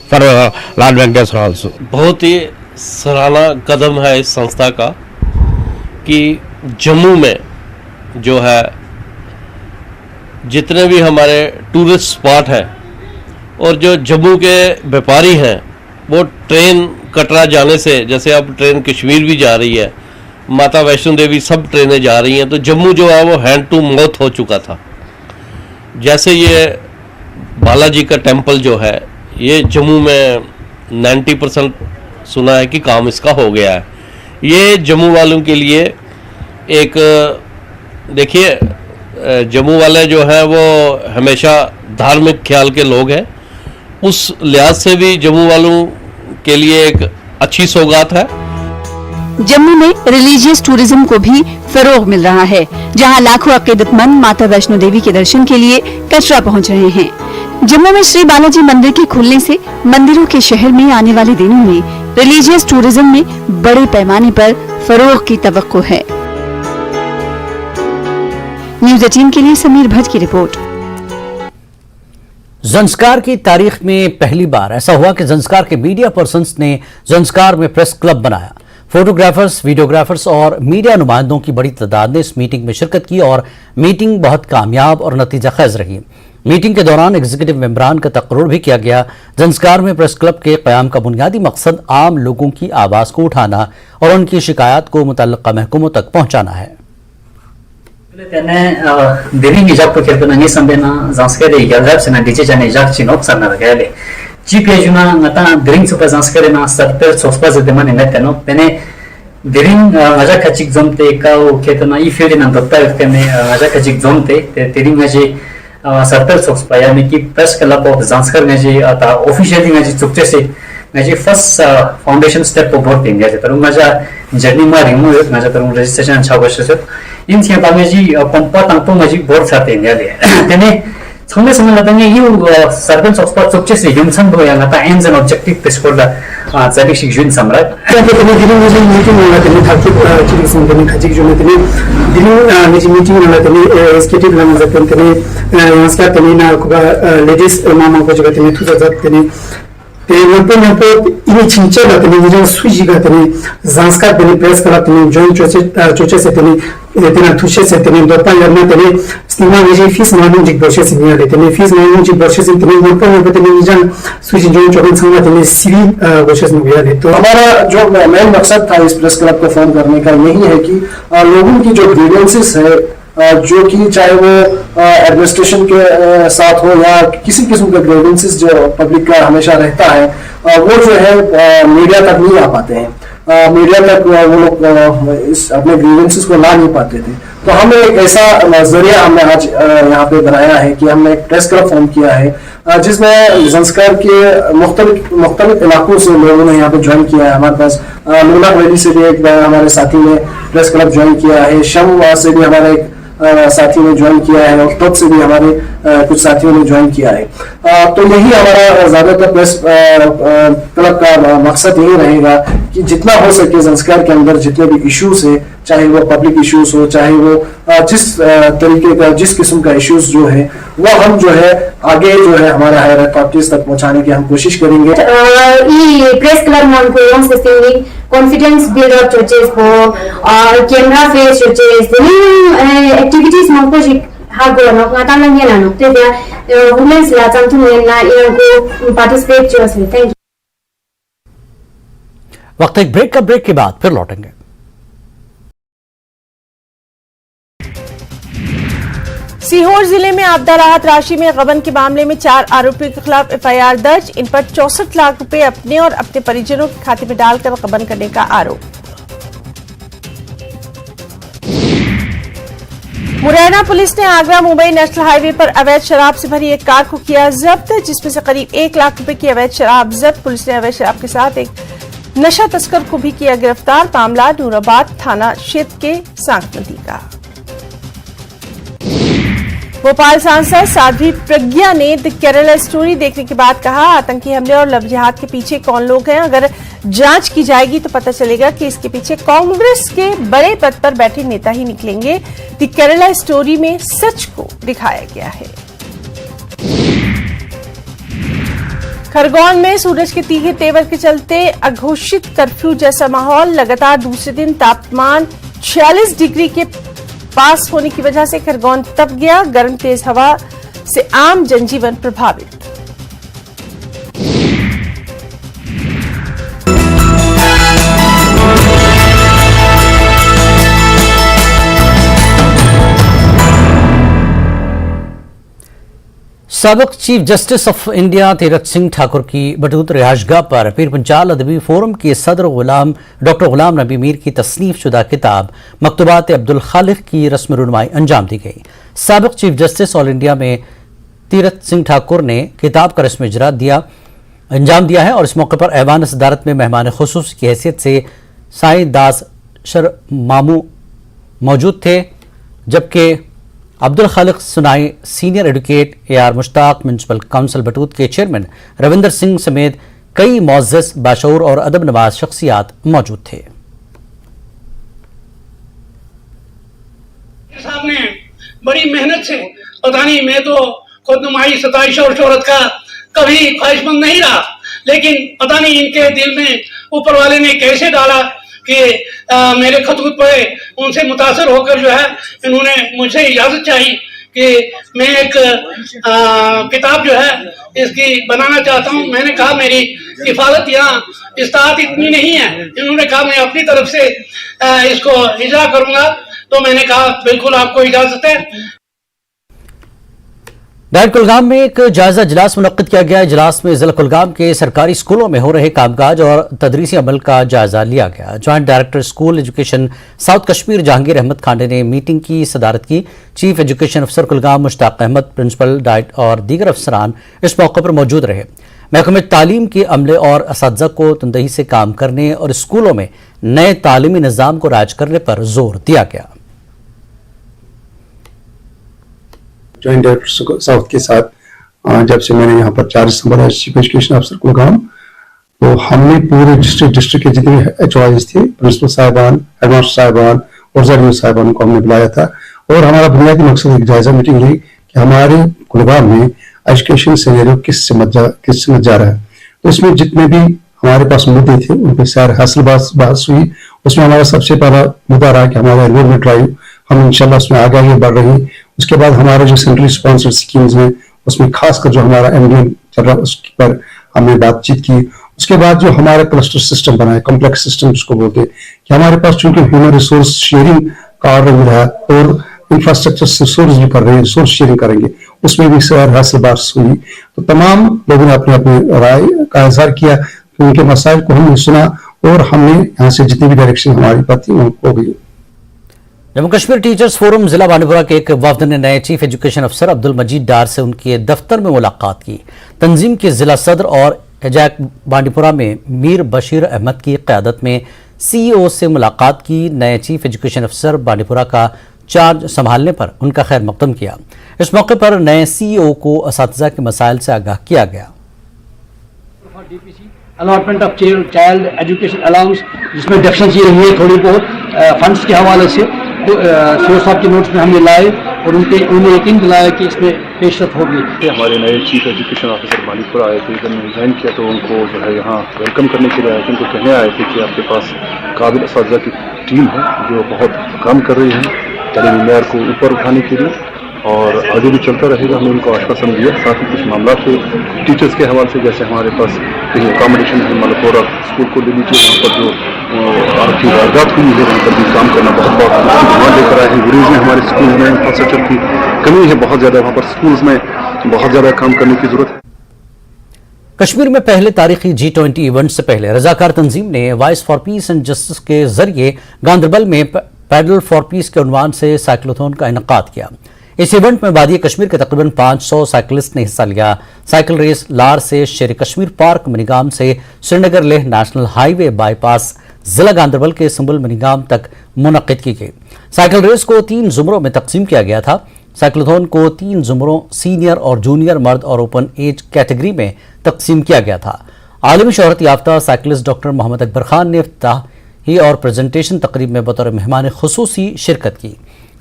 for Lord Venkateswara also. बहुत ही सराहना कदम है इस संस्था का कि जम्मू में जो है जितने भी हमारे टूरिस्ट स्पॉट हैं और जो जम्मू के व्यापारी हैं वो ट्रेन कटरा जाने से, जैसे अब ट्रेन कश्मीर भी जा रही है, माता वैष्णो देवी सब ट्रेनें जा रही हैं, तो जम्मू जो है वो हैंड टू माउथ हो चुका था। जैसे ये बालाजी का टेम्पल जो है ये जम्मू में 90% सुना है कि काम इसका हो गया है। ये जम्मू वालों के लिए एक, देखिए जम्मू वाले जो हैं वो हमेशा धार्मिक ख्याल के लोग हैं, उस लिहाज से भी जम्मू वालों के लिए एक अच्छी सौगात है। जम्मू में रिलीजियस टूरिज्म को भी फरोग मिल रहा है, जहां लाखों अक़ीदतमंद माता वैष्णो देवी के दर्शन के लिए कटरा पहुंच रहे हैं। जम्मू में श्री बालाजी मंदिर के खुलने से मंदिरों के शहर में आने वाले दिनों में रिलीजियस टूरिज्म में बड़े पैमाने पर फरोग की तवक्को है। न्यूज़ 18 के लिए समीर भट्ट की रिपोर्ट। ज़ंस्कार की तारीख में पहली बार ऐसा हुआ कि ज़ंस्कार के मीडिया पर्सन्स ने ज़ंस्कार में प्रेस क्लब बनाया। फोटोग्राफर्स, वीडियोग्राफर्स और मीडिया नुमाइंदों की बड़ी तादाद ने इस मीटिंग में शिरकत की और मीटिंग बहुत कामयाब और नतीजा खेज रही। मीटिंग के दौरान एग्जीक्यूटिव मेंबरान का तकर्रुर भी किया गया। ज़ंस्कार में प्रेस क्लब के क़याम का बुनियादी मकसद आम लोगों की आवाज़ को उठाना और उनकी शिकायत को मुतल्लिक़ा महकमों तक पहुँचाना है। Diri hijab to kerto nangi sambena zanskere yalrab sena diche jane jak chinok sarna gale. GPA juna ngata dring super zanskere na sarter sospa zedema ne neteno tene dring aja kachik zomte ka o kerto na ifeli na dokta kene aja kachik zomte te dring ngaji sarter sospa yani ki press club of zanskar ngaji ata officially ngaji chukche se ngaji first foundation step ko bhor india je taru ngaja journey ma rimu ngaja taru registration chawashe se इन थिया बागे जी पंपा तंगतो मजी board साथे नेले तेने संगे संगे लतंगे यु servants of spot चोचे से युमसन भोया ngata ends and objective पेस्कोला जाबिक शिक्षण सम्राट तेने दिनु मजी मीटिंग होला तेने थाकि चिकि संगने खजिक जो तेने दिनु मजी मीटिंग होला तेने एस्केटिव लम जतन तेने नमस्कार तेने ना कुबा लेडीज मामा को जो तेने थुजा जत तेने ते नंपो इनि छिंचे ला तेने जो सुजी का तेने संस्कार तेने प्रेस कला तेने जॉइन चोचे से तेने तेना तुषे से तेने दोपा लरना तेने स्टीमा विजय फीस मानूं जिक वर्षे से निया तेने फीस मानूं जिक वर्षे से तेने नंपो तेने निजन सुजी जॉइन चोकन संगा तेने सिविल वर्षे से निया ले तो हमारा जो मेन मकसद था इस प्रेस क्लब को फॉर्म करने का यही है कि लोगों की जो ग्रीवेंसेस है जो कि चाहे वो एडमिनिस्ट्रेशन के साथ हो या किसी किस्म का ग्रीवेंसेस जो पब्लिक का हमेशा रहता है वो जो है मीडिया तक नहीं आ पाते हैं मीडिया तक वो लोग इस अपने ग्रीवेंसेस को ला नहीं पाते थे तो हमने एक ऐसा जरिया हमने आज यहाँ पे बनाया है कि हमने एक प्रेस क्लब फॉर्म किया है जिसमें संस्कार के मुख्तलिफ इलाकों से लोगों ने यहाँ पे ज्वाइन किया है हमारे पास लूना वैली से भी एक हमारे साथी ने प्रेस क्लब ज्वाइन किया है शम से भी हमारे एक साथी ने ज्वाइन किया है और तब से भी हमारे कुछ साथियों ने ज्वाइन किया है तो यही हमारा ज्यादातर प्रेस क्लब का मकसद यही रहेगा कि जितना हो सके संस्कार के अंदर जितने भी इश्यूज है चाहे वो पब्लिक इश्यूज हो चाहे वो जिस तरीके का जिस किस्म का इश्यूज जो है वो हम जो है आगे जो है हमारे हायर अथॉरिटीज तक पहुंचाने की हम कोशिश करेंगे प्रेस क्लब हमको कॉन्फिडेंस बिल्ड अप चोचेस और कैमरा फेस चोचेस एक्टिविटीज हमको हागो न ngata lang yan ano te dia women's la chantu na इनको पार्टिसिपेट चोसे थैंक यू वक्त एक ब्रेक का ब्रेक के बाद फिर लौटेंगे। सीहोर जिले में आपदा राहत राशि में गबन के मामले में 4 आरोपियों के खिलाफ एफआईआर दर्ज। इन पर 64 लाख रुपए अपने और अपने परिजनों के खाते में डालकर गबन करने का आरोप। मुरैना पुलिस ने आगरा मुंबई नेशनल हाईवे पर अवैध शराब से भरी एक कार को किया जब्त, जिसमें से करीब 1 लाख रुपए की अवैध शराब जब्त। पुलिस ने अवैध शराब के साथ एक नशा तस्कर को भी किया गिरफ्तार। मामला नूराबाद थाना क्षेत्र के सांक नदी का। भोपाल सांसद साध्वी प्रज्ञा ने द केरला स्टोरी देखने के बाद कहा, आतंकी हमले और लव जिहाद के पीछे कौन लोग हैं। अगर जांच की जाएगी तो पता चलेगा कि इसके पीछे कांग्रेस के बड़े पद पर बैठे नेता ही निकलेंगे। द केरला स्टोरी में सच को दिखाया गया है। खरगोन में सूरज के तीखे तेवर के चलते अघोषित कर्फ्यू जैसा माहौल। लगातार दूसरे दिन तापमान 46 डिग्री के पास होने की वजह से खरगोन तप गया। गर्म तेज हवा से आम जनजीवन प्रभावित। साबिक chief justice of India Tirath Singh Thakur की बटूत रिहायशगाह पर पीर पंचाल अदबी फोरम के सदर डॉक्टर गुलाम नबी मीर की तसनीफ शुदा किताब मकतूबात अब्दुल खालिक की रस्म रुनमाई अंजाम दी गई। साबिक चीफ जस्टिस ऑल इंडिया में तीरथ सिंह ठाकुर ने किताब का रस्म इजरा अंजाम दिया है और इस मौके पर ऐवान सदारत में मेहमान खुसूस की हैसियत से साईं दास शर मामू मौजूद थे, जबकि अब्दुल खालिक सुनाई senior advocate AR Mushtaq, municipal council Batote के चेयरमैन रविंदर सिंह समेत कई मुअज़्ज़ज़, बाशऊर और अदब नवाज शख्सियात मौजूद थे। साहब ने बड़ी मेहनत से, पता नहीं मैं तो खुद नुमाई सताइश और शोहरत का कभी ख्वाहिशमंद नहीं रहा, लेकिन पता नहीं इनके दिल में ऊपर वाले ने कैसे डाला कि मेरे खतूत पे उनसे मुतासर होकर जो है इन्होंने मुझसे इजाजत चाहिए कि मैं एक किताब जो है इसकी बनाना चाहता हूँ। मैंने कहा मेरी किफालत यहाँ इस्तात इतनी नहीं है। इन्होंने कहा मैं अपनी तरफ से इसको इजरा करूँगा। तो मैंने कहा बिल्कुल आपको इजाजत है। डायरेक्ट कुलगाम में एक जायजा इजलास मुनक्किद किया गया। इजलास में जिला कुलगाम के सरकारी स्कूलों में हो रहे कामकाज और तदरीसी अमल का जायजा लिया गया। Joint director school education south Kashmir Jahangir Ahmad Khande ने मीटिंग की सदारत की। चीफ एजुकेशन अफसर कुलगाम मुश्ताक अहमद, प्रिंसिपल डाइट और दीगर अफसरान इस मौके पर मौजूद रहे। महकमे तालीम के अमले और असातिज़ा को तंदही से काम करने और स्कूलों में नए तालीमी निज़ाम को राज करने पर जोर दिया गया। ज्वाइंट डायरेक्टर साउथ के साथ जब से मैंने यहाँ पर चार्ज संभाला चीफ एजुकेशन अफसर कुलगाम, तो हमने पूरे डिस्ट्रिक्ट के जितने HOIs थे, प्रिंसिपल साहिबान, हेडमास्टर साहिबान और जरिए साहिबान को हमने बुलाया था और हमारा बुनियादी मकसद एक जायजा मीटिंग ली कि हमारे कुलगाम में एजुकेशन सिनेरियो किस समझ जा रहा है। तो इसमें जितने भी हमारे पास मुद्दे थे उन पर सारे हासिल बहस हुई। उसमें हमारा सबसे पहला मुद्दा रहा कि हमारा एनरोलमेंट ड्राइव, हम इंशाल्लाह उसमें आगे बढ़ रहे हैं। उसके बाद हमारे जो सेंट्रली स्पॉन्सर्ड स्कीम्स हैं उसमें खासकर जो हमारा MDM चल रहा है उस पर हमने बातचीत की। उसके बाद जो हमारा क्लस्टर सिस्टम बना है, कॉम्प्लेक्स सिस्टम जिसको बोलते हैं, कि हमारे पास चूंकि ह्यूमन रिसोर्स शेयरिंग का ऑर्डर मिला है और इंफ्रास्ट्रक्चर रिसोर्स भी कर रहे हैं, रिसोर्स शेयरिंग करेंगे, उसमें भी हासिल बात हुई। तो तमाम लोगों ने अपने अपने राय का इजहार किया, तो उनके मसाइल को हमने सुना और हमने यहाँ से जितनी भी डायरेक्शन हमारी बात थी उनको गई। जम्मू कश्मीर टीचर्स फोरम जिला बांडीपुरा के एक वफ्द ने नए चीफ एजुकेशन अफसर अब्दुल मजीद डार से उनके दफ्तर में मुलाकात की। तंजीम के जिला सदर और एजैक बांडीपुरा में मीर बशीर अहमद की क़यादत में CEO से मुलाकात की। नए चीफ एजुकेशन अफसर बांडीपुरा का चार्ज संभालने पर उनका खैर मकदम किया। इस मौके पर नए CEO को असातिज़ा के मसाइल से आगाह किया गया। Allotment of child education allowance, जिसमें डेफिशिएंसी रही है थोड़ी बहुत फंड्स के हवाले से, सीओ साहब के नोट्स में हमने लाए और उन्हें यकीन दिलाया कि इसमें पेशरफ होगी। हमारे नए चीफ एजुकेशन ऑफिसर बांडीपुरा आए थे, जब रिजाइन किया तो उनको जो है यहाँ वेलकम करने के लिए आए थे। उनको कहने आए थे कि आपके पास काबिल असातिज़ा की टीम है जो बहुत काम कर रही है तालीमी मेयार को ऊपर उठाने के लिए और आगे भी चलता रहेगा। हमने उनको आश्वासन दिया। साथ ही कुछ मामला थे टीचर्स के हवाले से, जैसे हमारे पास कहीं अकोमोडेशन है, मलकोरा स्कूल को ले लीजिए, वहाँ पर जो आर्थिक वारदात हुई है वहाँ पर भी काम करना बहुत डिमांड लेकर आए हैं। गुरेज में हमारे स्कूल में इंफ्रास्ट्रक्चर की कमी है बहुत ज़्यादा, वहाँ पर स्कूल्स में बहुत ज़्यादा काम करने की जरूरत है। कश्मीर में पहले तारीखी G20 इवेंट से पहले रजाकार तंजीम ने voice for piece and justice के जरिए गांदरबल में पैडल फॉर पीस के उन्वान से साइक्लोथॉन का इनेकाद किया। इस इवेंट में वादी कश्मीर के तकरीबन 500 साइकिलिस्ट ने हिस्सा लिया। साइकिल रेस लार से शेर कश्मीर पार्क मनीगाम से Srinagar Leh national highway bypass जिला गांदरबल के संबुल मनीगाम तक मुनक्किद की गई। साइकिल रेस को 3 जुमरों में तकसीम किया गया था। साइक्लोथॉन को 3 जुमरों सीनियर और जूनियर मर्द और ओपन एज कैटेगरी में तकसीम किया गया था। आलमी शोहरत याफ्ता साइकिलिस्ट डॉक्टर मोहम्मद अकबर खान ने इफ्ताही और प्रेजेंटेशन तकरीब में बतौर मेहमान खुसूसी शिरकत की।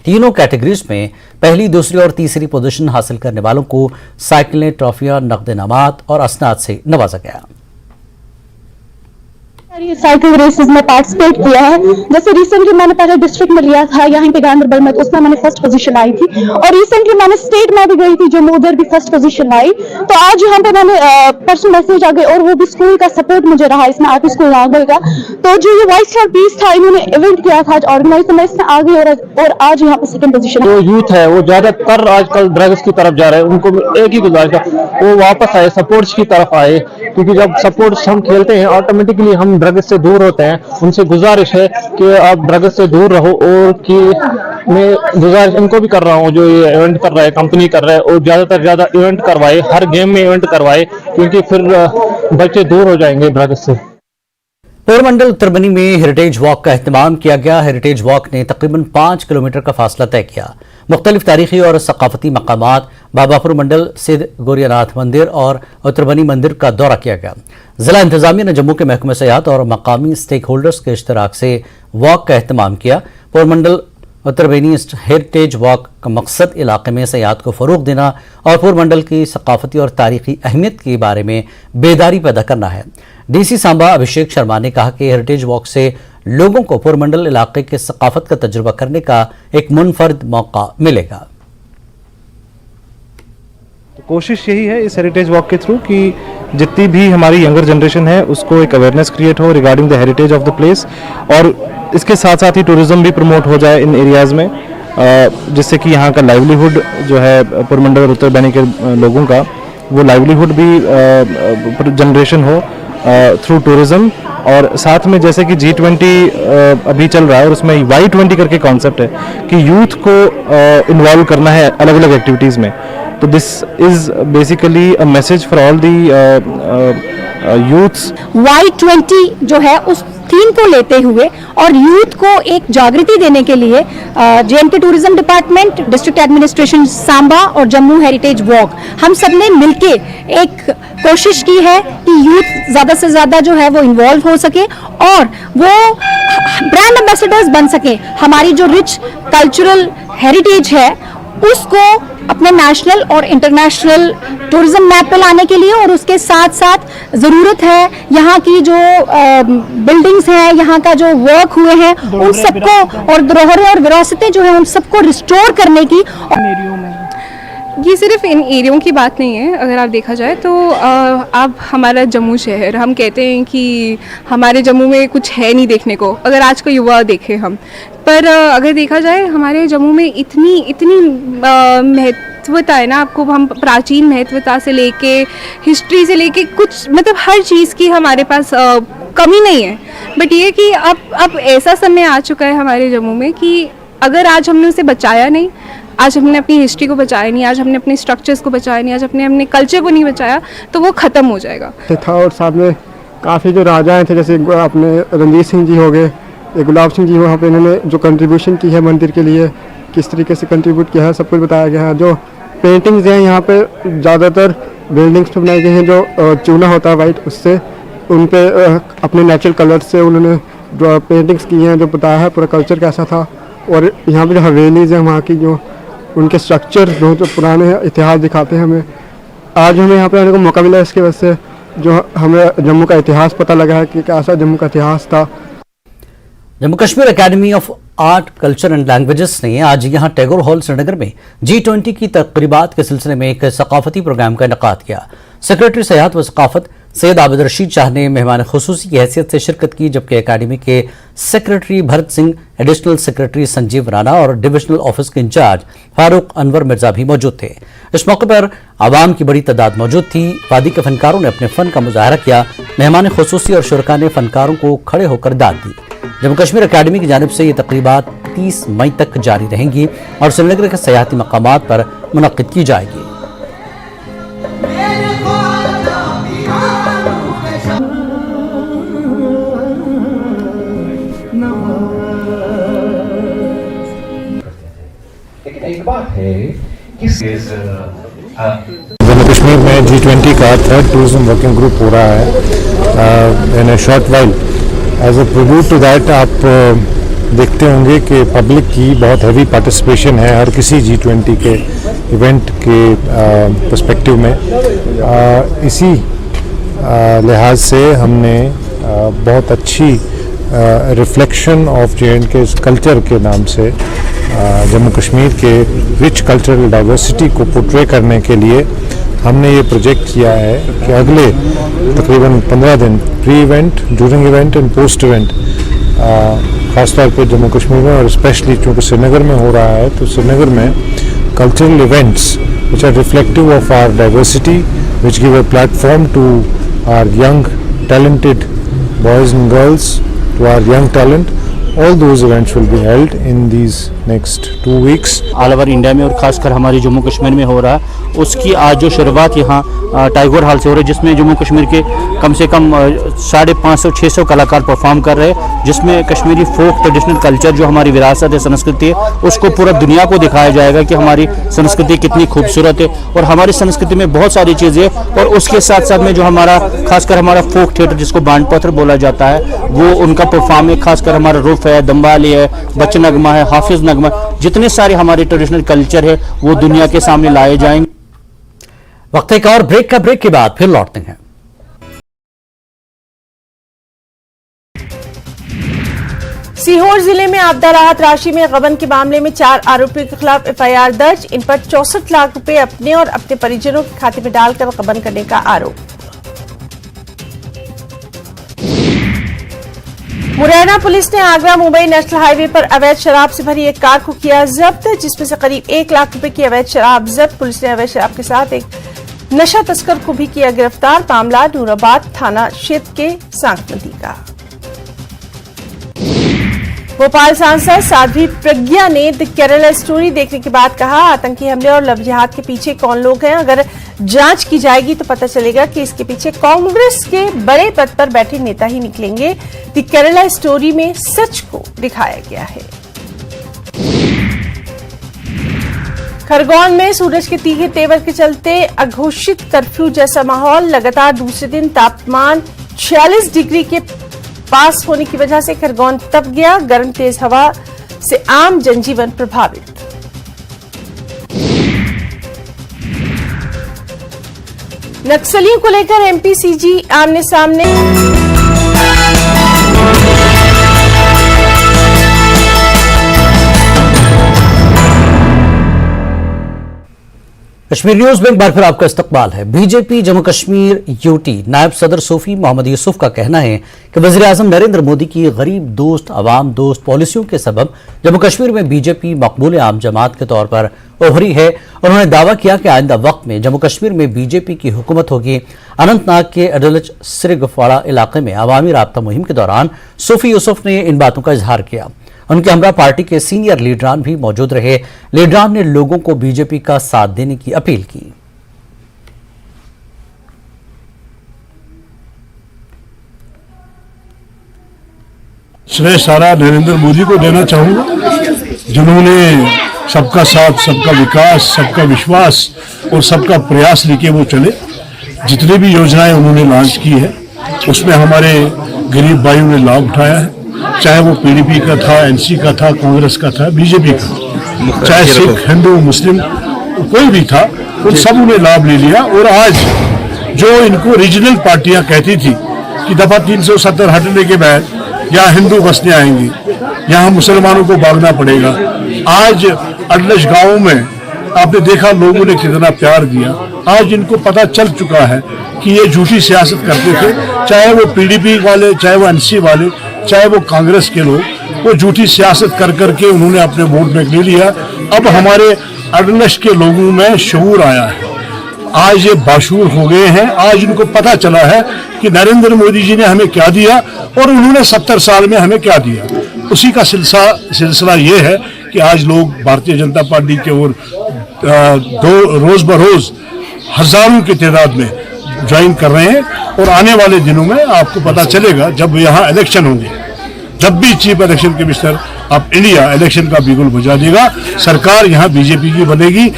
तीनों कैटेगरीज में पहली, दूसरी और तीसरी पोजीशन हासिल करने वालों को साइकिलें, ट्रॉफियां, नकद इनामात और असनाद से नवाजा गया। साइकिल रेसेस में पार्टिसिपेट किया है। जैसे रिसेंटली मैंने पहले डिस्ट्रिक्ट में लिया था यहाँ पे गांदरबल में, तो उसमें मैंने फर्स्ट पोजीशन आई थी और रिसेंटली मैंने स्टेट में भी गई थी जो उधर भी फर्स्ट पोजीशन आई। तो आज यहाँ पे मैंने परसों मैसेज आ गए और वो भी स्कूल का सपोर्ट मुझे रहा इसमें, आर्ट स्कूल आ गई का। तो जो ये वॉइस फॉर पीस था इन्होंने इवेंट किया था आज ऑर्गेनाइज, तो मैं इसमें आ गई और आज यहाँ पे सेकंड पोजीशन। जो यूथ है वो ज्यादातर आजकल ड्रग्स की तरफ जा रहे हैं, उनको एक ही गुजारिश है वो वापस आए, सपोर्ट्स की तरफ आए, क्योंकि जब सपोर्ट्स हम खेलते हैं ऑटोमेटिकली हम ड्रग्स से दूर होते हैं। उनसे गुजारिश है कि आप ड्रग्स से दूर रहो और कि मैं गुजारिश इनको भी कर रहा हूँ जो ये इवेंट कर रहा है, कंपनी कर रहा है, और ज्यादातर ज्यादा इवेंट करवाए, हर गेम में इवेंट करवाए, क्योंकि फिर बच्चे दूर हो जाएंगे ड्रग्स से। पोरबंदर उत्तरबनी में हेरिटेज वॉक का एहतमाम किया गया। हेरिटेज वॉक ने तकरीबन 5 किलोमीटर का फासला तय किया। मुख्तलिफ तारीखी और सकाफती मकामात, बाबापुर मंडल सिद्ध गोरियानाथ मंदिर और उत्तरबनी मंदिर का दौरा किया गया। जिला इंतजामिया ने जम्मू के महकमे सयाहत और मकामी स्टेक होल्डर्स के इश्तराक से वॉक का एहतमाम किया। पोरबंदर उत्तरबनी हेरिटेज वॉक का मकसद इलाके में सयाहत को फ़रोग देना और पोरबंदर की सकाफती और तारीखी अहमियत के बारे में बेदारी पैदा करना है। DC सांबा अभिषेक शर्मा ने कहा कि हेरिटेज वॉक से लोगों को पोरबंदर इलाके के सकाफत का तजुर्बा करने का एक मुनफरद मौका मिलेगा। कोशिश यही है इस हेरिटेज वॉक के थ्रू कि जितनी भी हमारी यंगर जनरेशन है उसको एक अवेयरनेस क्रिएट हो regarding the heritage of the place, और इसके साथ साथ ही टूरिज्म भी प्रमोट हो जाए इन एरियाज़ में, जिससे कि यहाँ का लाइवलीहुड जो है पुरमंडल और उत्तर बैनी के लोगों का, वो लाइवलीहुड भी जनरेशन हो थ्रू टूरिज्म। और साथ में जैसे कि G20 अभी चल रहा है और उसमें Y20 करके कॉन्सेप्ट है कि यूथ को इन्वॉल्व करना है अलग अलग एक्टिविटीज़ में। तो this is basically a message for all the youths. Y20 जो है उस थीम को लेते हुए और यूथ को एक जागृति देने के लिए JNK tourism department, district administration Samba और जम्मू हेरिटेज वॉक, हम सब ने मिलके एक कोशिश की है कि यूथ ज़्यादा से ज़्यादा जो है वो इन्वॉल्व हो सके और वो ब्रांड एम्बेसडर्स बन सके। हमारी जो रिच कल्चरल हेरिटेज है उसको अपने नेशनल और इंटरनेशनल टूरिज्म मैप पे लाने के लिए, और उसके साथ साथ ज़रूरत है यहाँ की जो बिल्डिंग्स हैं, यहाँ का जो वर्क हुए हैं उन सबको, और धरोहरें और विरासतें जो हैं उन सबको रिस्टोर करने की। ये सिर्फ इन एरियों की बात नहीं है, अगर आप देखा जाए तो अब हमारा जम्मू शहर, हम कहते हैं कि हमारे जम्मू में कुछ है नहीं देखने को, अगर आज का युवा देखे हम, पर अगर देखा जाए हमारे जम्मू में इतनी महत्वता है ना, आपको हम प्राचीन महत्वता से लेके हिस्ट्री से लेके कुछ मतलब हर चीज़ की हमारे पास कमी नहीं है। बट ये कि अब ऐसा समय आ चुका है हमारे जम्मू में कि अगर आज हमने उसे बचाया नहीं, आज हमने अपनी हिस्ट्री को बचाया नहीं, आज हमने अपने स्ट्रक्चर्स को बचाया नहीं, आज अपने कल्चर को नहीं बचाया, तो वो ख़त्म हो जाएगा। था और सामने काफ़ी जो राजाएं थे, जैसे अपने रणजीत सिंह जी हो गए, गुलाब सिंह जी, वहाँ पे इन्होंने जो कंट्रीब्यूशन की है मंदिर के लिए, किस तरीके से कंट्रीब्यूट किया है, सब कुछ बताया गया है। जो पेंटिंग्स हैं यहाँ पे ज़्यादातर बिल्डिंग्स पे बनाई गई हैं, जो चूना होता है वाइट, उससे उन पे अपने नेचुरल कलर्स से उन्होंने जो पेंटिंग्स की हैं, जो बताया है पूरा कल्चर कैसा था। और यहाँ पे जो हवेलीज़ हैं वहाँ की, जो उनके स्ट्रक्चर जो पुराने इतिहास दिखाते हैं हमें। आज हमें यहाँ पे आने को मौका मिला, इसकी वजह से जो हमें जम्मू का इतिहास पता लगा है कि कैसा जम्मू का इतिहास था। Jammu Kashmir academy of art, culture and languages ने आज यहां टैगोर हॉल श्रीनगर में G20 की तकरीबात के सिलसिले में एक सकाफती प्रोग्राम का इनेकाद किया। सेक्रेटरी सयाहत व सकाफत सैयद आबिद रशीद शाह ने मेहमान खुसूसी की हैसियत से शिरकत की, जबकि एकेडमी के secretary Bharat Singh, additional secretary Sanjeev Rana और डिविजनल ऑफिस के इंचार्ज फारूक अनवर मिर्जा भी मौजूद थे। इस मौके पर आवाम की बड़ी तादाद मौजूद थी। वादी के फनकारों ने अपने फन का मुजाहरा किया। मेहमान खुसूसी और शुरका ने फनकारों को खड़े होकर दाद दी। जम्मू कश्मीर अकेडमी की जानिब से ये तकरीबात 30 मई तक जारी रहेंगी और श्रीनगर के सयाहती मकामात पर मुनक्किद की जाएगी। जम्मू कश्मीर में G20 का 3rd टूरिज्म वर्किंग ग्रुप हो रहा है in a short while. As a tribute to that आप देखते होंगे कि पब्लिक की बहुत हैवी पार्टिसिपेशन है हर किसी G20 के इवेंट के पर्सपेक्टिव में। इसी लिहाज से हमने बहुत अच्छी रिफ्लेक्शन ऑफ J&K कल्चर के नाम से जम्मू कश्मीर के रिच कल्चरल डाइवर्सिटी को पोर्ट्रे करने के लिए हमने ये प्रोजेक्ट किया है कि अगले तकरीबन 15 दिन pre event, during event and post event, ख़ासतौर पे जम्मू कश्मीर में और स्पेशली चूँकि श्रीनगर में हो रहा है, तो श्रीनगर में cultural events which are reflective of our diversity, which give a platform to our young talented boys and girls, to our young talent. All those events will be held in these next 2 weeks. All over India में और खासकर हमारे जम्मू कश्मीर में हो रहा है, उसकी आज जो शुरुआत यहाँ टैगोर हॉल से हो रही है, जिसमें जम्मू कश्मीर के कम से कम 550-600 कलाकार परफॉर्म कर रहे हैं, जिसमें कश्मीरी फोक ट्रेडिशनल कल्चर जो हमारी विरासत है, संस्कृति है, उसको पूरा दुनिया को दिखाया जाएगा कि हमारी संस्कृति कितनी खूबसूरत है। और हमारी संस्कृति में बहुत सारी चीज़ें, और उसके साथ साथ में जो हमारा खासकर हमारा फोक थिएटर जिसको बांड पत्थर बोला जाता है, वो उनका परफॉर्म है। खासकर हमारा रुफ है, दम्बाली है, बच्च नगमा है, हाफिज नगमा, जितने सारे हमारे ट्रेडिशनल कल्चर है वो दुनिया के सामने लाए जाएंगे। वक्त एक और ब्रेक के बाद फिर लौटते हैं। सीहोर जिले में आपदा राहत राशि में गबन के मामले में 4 आरोपियों के खिलाफ एफआईआर दर्ज। इन पर 64 लाख रुपए अपने और अपने परिजनों के खाते में डालकर गबन करने का आरोप। मुरैना पुलिस ने आगरा मुंबई नेशनल हाईवे पर अवैध शराब से भरी एक कार को किया जब्त, जिसमें से करीब 1 लाख रुपए की अवैध शराब जब्त। पुलिस ने अवैध शराब के साथ एक नशा तस्कर को भी किया गिरफ्तार। मामला नूराबाद थाना क्षेत्र के सांकनदी का। भोपाल सांसद साध्वी प्रज्ञा ने द केरला स्टोरी देखने के बाद कहा, आतंकी हमले और लव जिहाद के पीछे कौन लोग हैं। अगर जांच की जाएगी तो पता चलेगा कि इसके पीछे कांग्रेस के बड़े पद पर बैठे नेता ही निकलेंगे। द केरला स्टोरी में सच को दिखाया गया है। खरगोन में सूरज के तीखे तेवर के चलते अघोषित कर्फ्यू जैसा माहौल। लगातार दूसरे दिन तापमान 46 डिग्री के पास होने की वजह से खरगोन तप गया। गर्म तेज हवा से आम जनजीवन प्रभावित। नक्सलियों को लेकर एमपी सीजी आमने सामने। कश्मीर न्यूज में एक बार फिर आपका इस्तकबाल है। बीजेपी जम्मू कश्मीर यूटी नायब सदर सूफी मोहम्मद यूसुफ का कहना है कि वज़ीर-ए-आज़म नरेंद्र मोदी की गरीब दोस्त अवाम दोस्त पॉलिसियों के सबब जम्मू कश्मीर में बीजेपी मकबूल आम जमात के तौर पर उभरी है। उन्होंने दावा किया कि आइंदा वक्त में जम्मू कश्मीर में बीजेपी की हुकूमत होगी। अनंतनाग के अडलज सिरगफवाड़ा इलाके में अवामी राब्ता मुहिम के दौरान सूफी यूसुफ ने इन बातों का इजहार किया। उनके हमरा पार्टी के सीनियर लीडरान भी मौजूद रहे। लीडरान ने लोगों को बीजेपी का साथ देने की अपील की। श्रेय सारा नरेंद्र मोदी को देना चाहूंगा, जिन्होंने सबका साथ, सबका विकास, सबका विश्वास और सबका प्रयास लेके वो चले। जितनी भी योजनाएं उन्होंने लॉन्च की है उसमें हमारे गरीब भाइयों ने लाभ उठाया है, चाहे वो पीडीपी का था, एनसी का था, कांग्रेस का था, बीजेपी का, चाहे सिख, हिंदू, मुस्लिम कोई भी था, उन सब ने लाभ ले लिया। और आज जो इनको रीजनल पार्टियां कहती थी कि दफा 370 हटने के बाद यहाँ हिंदू बसने आएंगे, यहाँ मुसलमानों को भागना पड़ेगा, आज अडलज गांव में आपने देखा लोगों ने कितना प्यार दिया। आज इनको पता चल चुका है कि ये झूठी सियासत करते थे, चाहे वो पीडीपी वाले, चाहे वो एनसी वाले, चाहे वो कांग्रेस के लोग, वो झूठी सियासत कर करके उन्होंने अपने वोट बैंक ले लिया। अब हमारे अडलज के लोगों में शऊर आया है, आज ये बाशूर हो गए हैं। आज इनको पता चला है कि नरेंद्र मोदी जी ने हमें क्या दिया और उन्होंने 70 साल में हमें क्या दिया। उसी का सिलसिला ये है कि आज लोग भारतीय जनता पार्टी के ओर रोज बरोज हजारों की तादाद में ज्वाइन कर रहे हैं। और आने वाले दिनों में आपको पता चलेगा, जब यहाँ इलेक्शन होंगे, जब भी chief election commissioner of India election का बिगुल बजा देगा, सरकार यहाँ बीजेपी की बनेगी।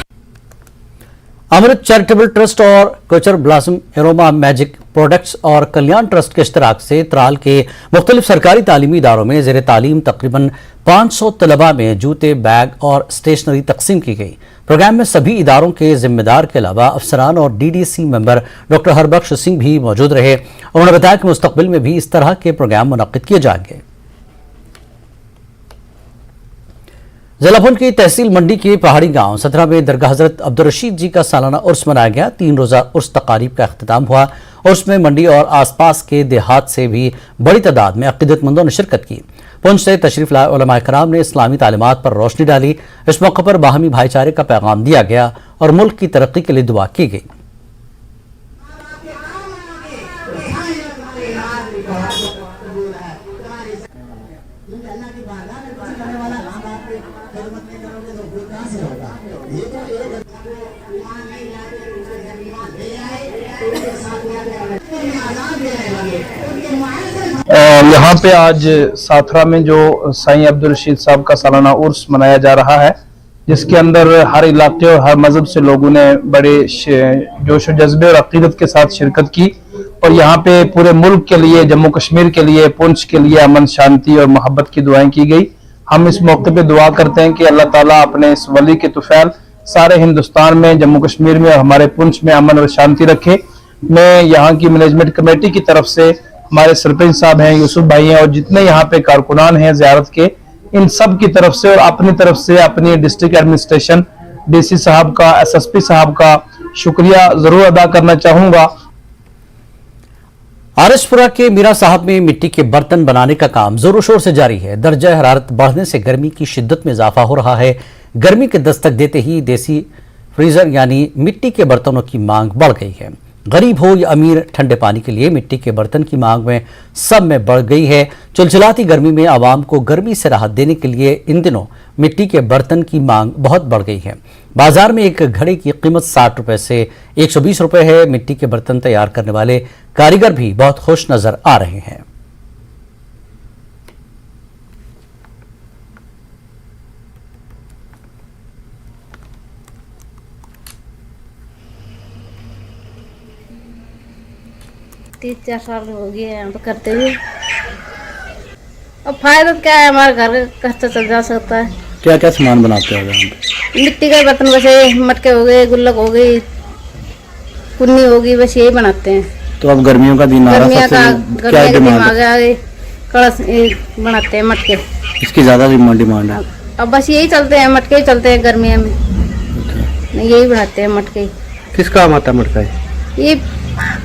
अमृत चैरिटेबल ट्रस्ट और culture blossom aroma magic products और कल्याण ट्रस्ट के इश्तराक से त्राल के मुख्तलिफ सरकारी तालीमी इदारों में ज़ेर तालीम तकरीबन 500 तलबा में जूते, बैग और स्टेशनरी तकसीम की गई। प्रोग्राम में सभी इदारों के जिम्मेदार के अलावा अफसरान और DDC member doctor Harbakhsh Singh भी मौजूद रहे। उन्होंने बताया कि मुस्तकबिल में भी इस तरह के प्रोग्राम मुनक्किद किए जाएंगे। जलापुर की तहसील मंडी के पहाड़ी गांव 17 में दरगाह हजरत अब्दुल रशीद जी का सालाना उर्स मनाया गया। 3 रोजा उर्स तकारीब का अख्तिताम हुआ। उर्स में मंडी और आसपास के देहात से भी बड़ी तादाद में अकीदतमंदों ने शिरकत की। पुंछ से तशरीफ लाए उलमा कराम ने इस्लामी तालीमात पर रोशनी डाली। इस मौके पर बाहमी भाईचारे का पैगाम दिया गया और मुल्क की तरक्की के लिए दुआ की गई। यहाँ पे आज साथरा में जो साईं अब्दुल रशीद साहब का सालाना उर्स मनाया जा रहा है, जिसके अंदर हर इलाके और हर मजहब से लोगों ने बड़े जोश और जज्बे और अकीदत के साथ शिरकत की। और यहाँ पे पूरे मुल्क के लिए, जम्मू कश्मीर के लिए, पुंछ के लिए अमन, शांति और मोहब्बत की दुआएं की गई। हम इस मौके पे दुआ करते हैं कि अल्लाह ताला अपने इस वली के तुफैल सारे हिंदुस्तान में, जम्मू कश्मीर में और हमारे पुंछ में अमन और शांति रखे। मैं यहाँ की मैनेजमेंट कमेटी की तरफ से हमारे सरपंच साहब हैं, यूसुफ भाई हैं और जितने यहाँ पे कारकुनान हैं ज़ियारत के, इन सब की तरफ से और अपनी तरफ से अपनी डिस्ट्रिक्ट एडमिनिस्ट्रेशन, डीसी साहब का, एसएसपी साहब का शुक्रिया जरूर अदा करना चाहूंगा। आरएसपुरा के मीरा साहब में मिट्टी के बर्तन बनाने का काम जोरों शोर से जारी है। दर्जा हरारत बढ़ने से गर्मी की शिद्दत में इजाफा हो रहा है। गर्मी के दस्तक देते ही देसी फ्रीजर यानी मिट्टी के बर्तनों की मांग बढ़ गई है। गरीब हो या अमीर, ठंडे पानी के लिए मिट्टी के बर्तन की मांग में सब में बढ़ गई है। चिलचिलाती गर्मी में आवाम को गर्मी से राहत देने के लिए इन दिनों मिट्टी के बर्तन की मांग बहुत बढ़ गई है। बाजार में एक घड़े की कीमत 60 रुपए से 120 रुपए है। मिट्टी के बर्तन तैयार करने वाले कारीगर भी बहुत खुश नजर आ रहे हैं। तीन चार साल हो गए हैं तो करते हुए। अब फायदा क्या है, हमारे घर का खर्चा चल जा सकता है। क्या क्या सामान बनाते हो यहाँ पे? मिट्टी के बर्तन, बसे मटके हो गए, गुल्लक हो गई, कुन्नी होगी, बस यही बनाते हैं। तो अब गर्मियों का दिन आ रहा है, क्या डिमांड है? कलश बनाते हैं मटके, इसकी ज्यादा डिमांड है। अब बस यही चलते हैं, मटके ही चलते हैं गर्मियों में, यही बनाते हैं मटके। किस काम आता है मटका? ये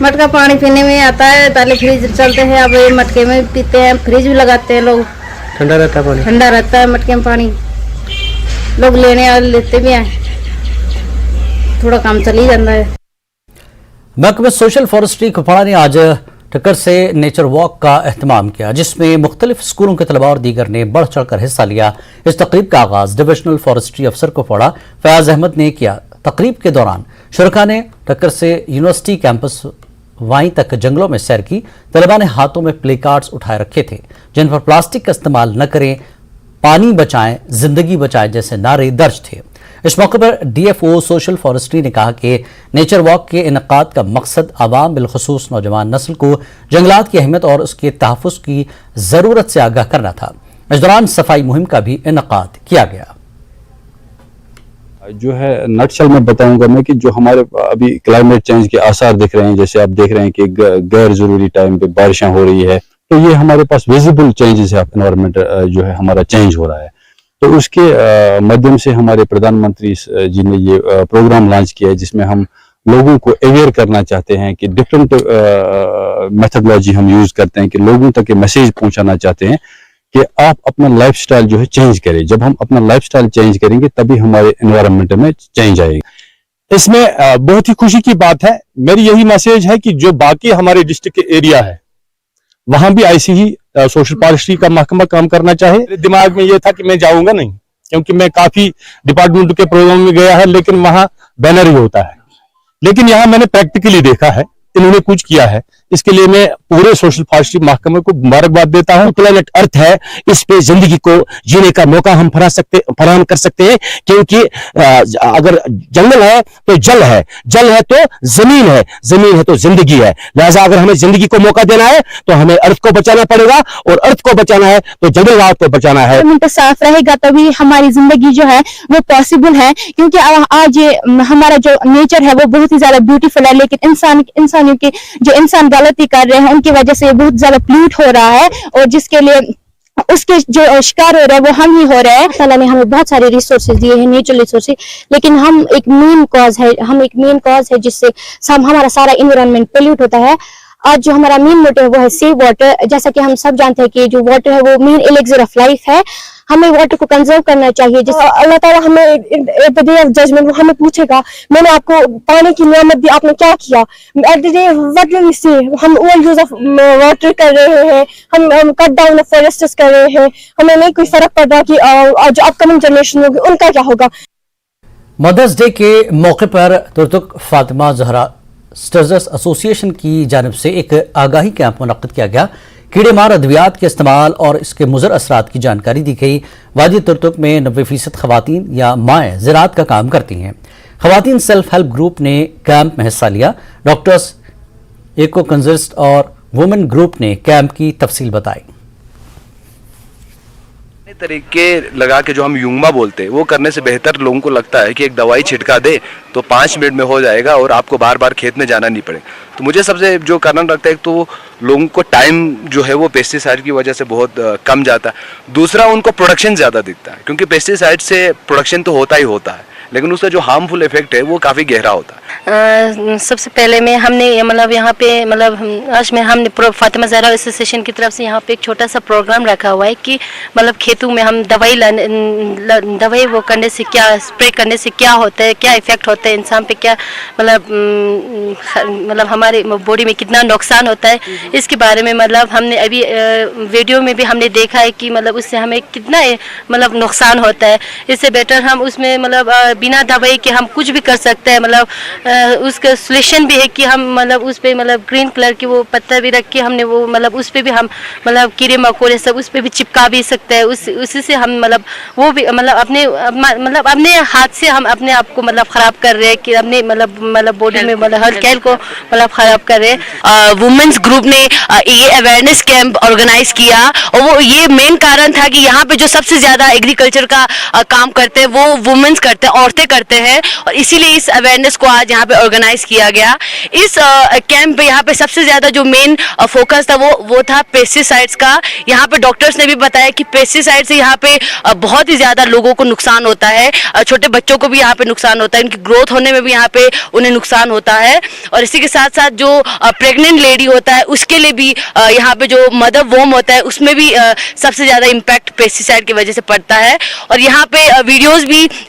मटका पानी पीने में आता है, पहले फ्रिज चलते हैं, अब ये मटके में पीते हैं। फ्रिज भी लगाते हैं लोग, ठंडा रहता है पानी, ठंडा रहता है मटके में पानी। लोग लेने वाले लेते भी हैं, थोड़ा काम चल ही जाता है। महकमा सोशल फॉरेस्ट्री कुपवाड़ा ने आज टक्कर से नेचर वॉक का एहतमाम किया, जिसमें मुख्तलिफ स्कूलों के तलबा और दीगर ने बढ़ चढ़कर हिस्सा लिया। इस तकरीब का आगाज डिविजनल फॉरेस्ट्री अफसर कुपवाड़ा फयाज अहमद ने किया। तकरीब के दौरान शुरका ने टक्कर से यूनिवर्सिटी कैंपस वहीं तक जंगलों में सैर की। तलबा ने हाथों में प्ले कार्ड्स उठाए रखे थे, जिन पर प्लास्टिक का इस्तेमाल न करें, पानी बचाएं, जिंदगी बचाएं जैसे नारे दर्ज थे। इस मौके पर डीएफओ सोशल फॉरेस्ट्री ने कहा कि नेचर वॉक के इनकाद का मकसद आवाम, बिलखुसूस नौजवान नस्ल को जंगलात की अहमियत और उसके तहफ़्फ़ुज़ की ज़रूरत से आगाह करना था। इस दौरान सफाई मुहिम का भी इनकाद किया गया। जो है नटशल में बताऊंगा मैं कि जो हमारे अभी क्लाइमेट चेंज के आसार दिख रहे हैं, जैसे आप देख रहे हैं कि गैर जरूरी टाइम पे बारिशें हो रही है, तो ये हमारे पास विजिबल चेंजेस है, एनवायरनमेंट जो है हमारा चेंज हो रहा है। तो उसके माध्यम से हमारे प्रधानमंत्री जी ने ये प्रोग्राम लॉन्च किया है, जिसमें हम लोगों को अवेयर करना चाहते हैं कि डिफरेंट मेथडोलॉजी हम यूज करते हैं कि लोगों तक ये मैसेज पहुंचाना चाहते हैं कि आप अपना लाइफस्टाइल जो है चेंज करें। जब हम अपना लाइफस्टाइल चेंज करेंगे तभी हमारे एनवायरनमेंट में चेंज आएगा। इसमें बहुत ही खुशी की बात है। मेरी यही मैसेज है कि जो बाकी हमारे डिस्ट्रिक्ट के एरिया है वहां भी ऐसी ही सोशल फॉरेस्ट्री का महकमा काम करना चाहे। मेरे दिमाग में ये था कि मैं जाऊंगा नहीं, क्योंकि मैं काफी डिपार्टमेंट के प्रोग्राम में गया है, लेकिन वहां बैनर ही होता है। लेकिन यहाँ मैंने प्रैक्टिकली देखा है, इन्होंने कुछ किया है। इसके लिए मैं पूरे सोशल फॉरेस्ट्री महकमे को मुबारकबाद देता हूँ। प्लेनेट अर्थ है, इस पे जिंदगी को जीने का मौका हम फराहम कर सकते हैं, क्योंकि अगर जंगल है तो जल है, जल है तो जमीन है, जमीन है तो जिंदगी है। लिहाजा अगर हमें जिंदगी को मौका देना है तो हमें अर्थ को बचाना पड़ेगा, और अर्थ को बचाना है तो जंगल को बचाना है। तो साफ रहेगा तभी हमारी जिंदगी जो है वो पॉसिबल है, क्योंकि आज ये हमारा जो नेचर है वो बहुत ही ज्यादा ब्यूटीफुल है, लेकिन इंसानियों के जो इंसान गलती कर रहे हैं उनकी वजह से बहुत ज्यादा प्लूट हो रहा है, और जिसके लिए उसके जो शिकार हो रहे हैं वो हम ही हो रहे हैं। अल्लाह ने हमें बहुत सारे रिसोर्सेज दिए हैं, नेचुरल रिसोर्सेज, लेकिन हम एक मेन कॉज है जिससे हमारा सारा एनवायरनमेंट पोल्यूट होता है। आज जो हमारा मेन मोटिव है वो है सेव वाटर। जैसा कि हम सब जानते हैं कि जो वाटर है वो मेन एलिक्सिर ऑफ लाइफ है। हमें वाटर को कंजर्व करना चाहिए। जिससे अल्लाह ताला हमें at the day of judgement वो हमें पूछेगा, मैंने आपको पानी की नियामत दी, आपने क्या किया? At the day what will we say? हम ओवर यूज ऑफ वाटर कर रहे हैं, हम कट डाउन ऑफ फॉरेस्ट्स कर रहे हैं, हमें नहीं कोई फर्क पड़ रहा कि जो अपकमिंग जनरेशन होगी उनका क्या होगा। मदर्स डे के मौके पर तुर्तुक फातिमा जहरा स्टर्जर्स एसोसिएशन की जानिब से एक आगाही कैंप मुनक्किद किया गया। कीड़े मार अद्वियात के इस्तेमाल और इसके मुज़र असरात की जानकारी दी गई। वादी तुर्तुक में 90% खवातीन या माएँ ज़राअत का काम करती हैं। खवातीन सेल्फ हेल्प ग्रुप ने कैंप में हिस्सा लिया। डॉक्टर्स, एको कंजर्स्ट और वुमेन ग्रुप ने कैंप की तफसील बताई। तरीके लगा के जो हम यूंगमा बोलते हैं वो करने से बेहतर लोगों को लगता है कि एक दवाई छिड़का दे तो 5 मिनट में हो जाएगा और आपको बार बार खेत में जाना नहीं पड़े। तो मुझे सबसे जो कारण लगता है तो लोगों को टाइम जो है वो पेस्टिसाइड की वजह से बहुत कम जाता है। दूसरा उनको प्रोडक्शन ज़्यादा दिखता है क्योंकि पेस्टिसाइड से प्रोडक्शन तो होता ही होता है लेकिन उसका जो हार्मफुल इफेक्ट है वो काफ़ी गहरा होता है। सबसे पहले में हमने मतलब यहाँ पे मतलब आज में हमने फातिमा ज़हरा एसोसिएशन की तरफ से यहाँ पे एक छोटा सा प्रोग्राम रखा हुआ है कि मतलब खेतों में हम दवाई वो करने से क्या, स्प्रे करने से क्या होता है, क्या इफेक्ट होता है इंसान पे, क्या मतलब हमारे बॉडी में कितना नुकसान होता है, इसके बारे में मतलब हमने अभी वीडियो में भी हमने देखा है कि मतलब उससे हमें कितना मतलब नुकसान होता है। इससे बेटर हम उसमें मतलब बिना दवाई के हम कुछ भी कर सकते हैं। मतलब उसका सोल्यूशन भी है कि हम मतलब उस पे मतलब ग्रीन कलर की वो पत्ता भी रख के हमने वो मतलब उस पे भी हम मतलब कीड़े मकोड़े सब उस पे भी चिपका भी सकते हैं। उसी से हम मतलब वो भी मतलब अपने हाथ से हम अपने आप को मतलब खराब कर रहे हैं कि अपने मतलब बॉडी में मतलब हर कैल को मतलब खराब कर रहे हैं। वुमेन्स ग्रुप ने ये अवेयरनेस कैंप ऑर्गेनाइज किया और वो ये मेन कारण था कि यहाँ पे जो सबसे ज्यादा एग्रीकल्चर का काम करते हैं वो वुमेन्स करते हैं, औरतें करते हैं और इसीलिए इस अवेयरनेस को आज यहाँ पे ऑर्गेनाइज किया गया। इस कैंप पे यहाँ पे सबसे ज्यादा जो मेन फोकस था वो था पेस्टिसाइड्स का। यहाँ पे डॉक्टर्स ने भी बताया कि पेस्टिसाइड से यहाँ पे बहुत ही ज्यादा लोगों को नुकसान होता है, छोटे बच्चों को भी यहाँ पे नुकसान होता है, उनकी ग्रोथ होने में भी यहाँ पे उन्हें नुकसान होता है और इसी के साथ साथ जो प्रेग्नेंट लेडी होता है उसके लिए भी यहाँ पे जो मदर वोम होता है उसमें भी सबसे ज्यादा इम्पैक्ट पेस्टिसाइड की वजह से पड़ता है। और यहाँ पे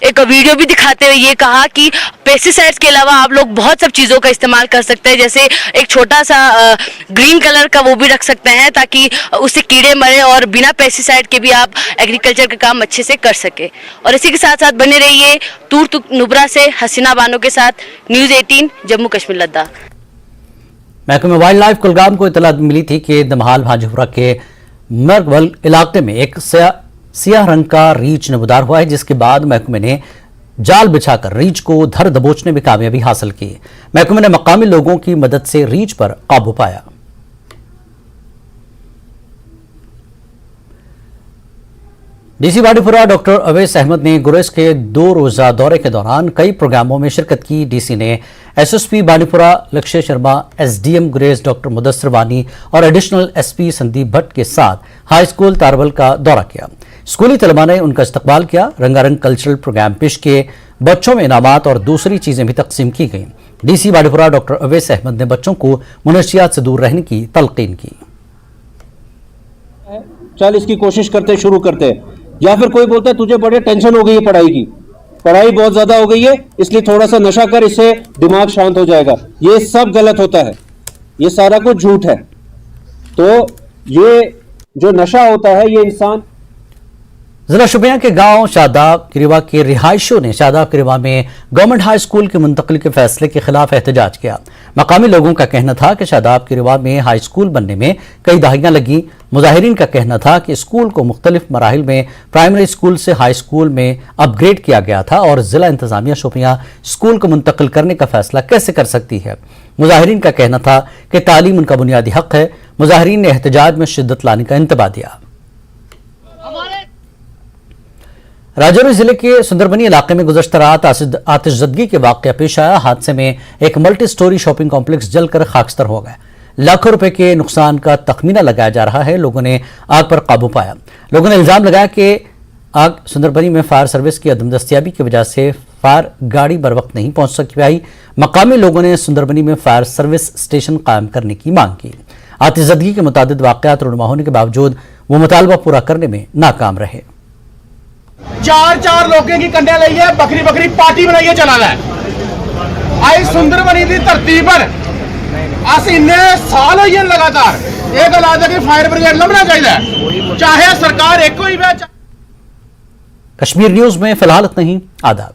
एक वीडियो भी दिखाते हुए ये कहा कि पेस्टिसाइड्स के अलावा आप लोग बहुत सब चीज़ों का इस्तेमाल कर सकते हैं, जैसे एक छोटा सा ग्रीन कलर का वो भी रख सकते हैं ताकि उससे कीड़े मरे और बिना पेस्टिसाइड के भी आप एग्रीकल्चर का काम अच्छे से कर सके। और इसी के साथ साथ बने रहिए तूर्त नुब्रा से हसीना बानो के साथ, न्यूज़ 18 जम्मू कश्मीर लद्दाख। महकमे वाइल्ड लाइफ कुलगाम को इतला मिली थी कि दमहाल भाजपुरा के मरगवल इलाके में एक सियाह रंग का रीछ नमदार हुआ है, जिसके बाद महकमे ने जाल बिछाकर रीछ को धर दबोचने में कामयाबी हासिल की। महकमे ने मकामी लोगों की मदद से रीछ पर काबू पाया। डीसी बांडीपुरा डॉक्टर अवैस अहमद ने गुरेज के 2 रोजा दौरे के दौरान कई प्रोग्रामों में शिरकत की। डीसी ने एसएसपी बांडीपुरा लक्ष्य शर्मा, एसडीएम गुरेज डॉक्टर मुदस्सिर वानी और एडिशनल एसपी संदीप भट्ट के साथ हाई स्कूल तारबल का दौरा किया। स्कूली तलबा ने उनका इस्तकबाल किया। रंगारंग कल्चरल प्रोग्राम पेश किए। बच्चों में इनामात और दूसरी चीजें भी तकसीम की गई। डीसी बांडीपुरा डॉक्टर अवैस अहमद ने बच्चों को मुनशियात से दूर रहने की तलकीन की। चल इसकी कोशिश करते शुरू करते, या फिर कोई बोलता है तुझे बड़े टेंशन हो गई है पढ़ाई की, पढ़ाई बहुत ज्यादा हो गई है इसलिए थोड़ा सा नशा कर, इससे दिमाग शांत हो जाएगा। ये सब गलत होता है, ये सारा कुछ झूठ है। तो ये जो नशा होता है ये इंसान। जिला शोपियां के गांव शादाब किरीवा के रिहायशियों ने शादाब किरीवा में गवर्नमेंट हाई स्कूल की मुंतकिली के फैसले के खिलाफ एहतजाज किया। मकामी लोगों का कहना था कि शादाब किरीवा में हाई स्कूल बनने में कई दहाइयां लगी। मुजाहिरीन का कहना था कि स्कूल को मुख्तलिफ मराहिल में प्राइमरी स्कूल से हाई स्कूल में अपग्रेड किया गया था और जिला इंतजामिया शोपियां स्कूल को मुंतकिल करने का फैसला कैसे कर सकती है। मुजाहिरीन का कहना था कि तालीम उनका बुनियादी हक है। मुजाहिरीन ने एहतजाज में शिद्दत लाने का इंतबा दिया। राजौरी जिले के सुंदरबनी इलाके में गुज़श्ता रात आतिशज़दगी के वाक़या पेश आया। हादसे में एक मल्टी स्टोरी शॉपिंग कॉम्प्लेक्स जलकर खाकस्तर हो गया। लाखों रुपए के नुकसान का तखमीना लगाया जा रहा है। लोगों ने आग पर काबू पाया। लोगों ने इल्जाम लगाया कि आग सुंदरबनी में फायर सर्विस की अदम दस्तियाबी की वजह से फायर गाड़ी बर वक्त नहीं पहुंच सक पाई। मकामी लोगों ने सुंदरबनी में फायर सर्विस स्टेशन कायम करने की मांग की। आतिशज़दगी के मुतादिद वाक़यात रुनुमा होने के बावजूद वो मुतालबा पूरा करने में नाकाम रहे। 4 लोगों की कंडे लइए बकरी बकरी पार्टी बनाइए चला है। आई सुंदरबनी की धरती पर अस इन्ने साल हो गए लगातार ये गल आदि कि फायर ब्रिगेड लभना चाहिए, चाहे सरकार एक ही। कश्मीर न्यूज में फिलहाल इतना ही। आदाब।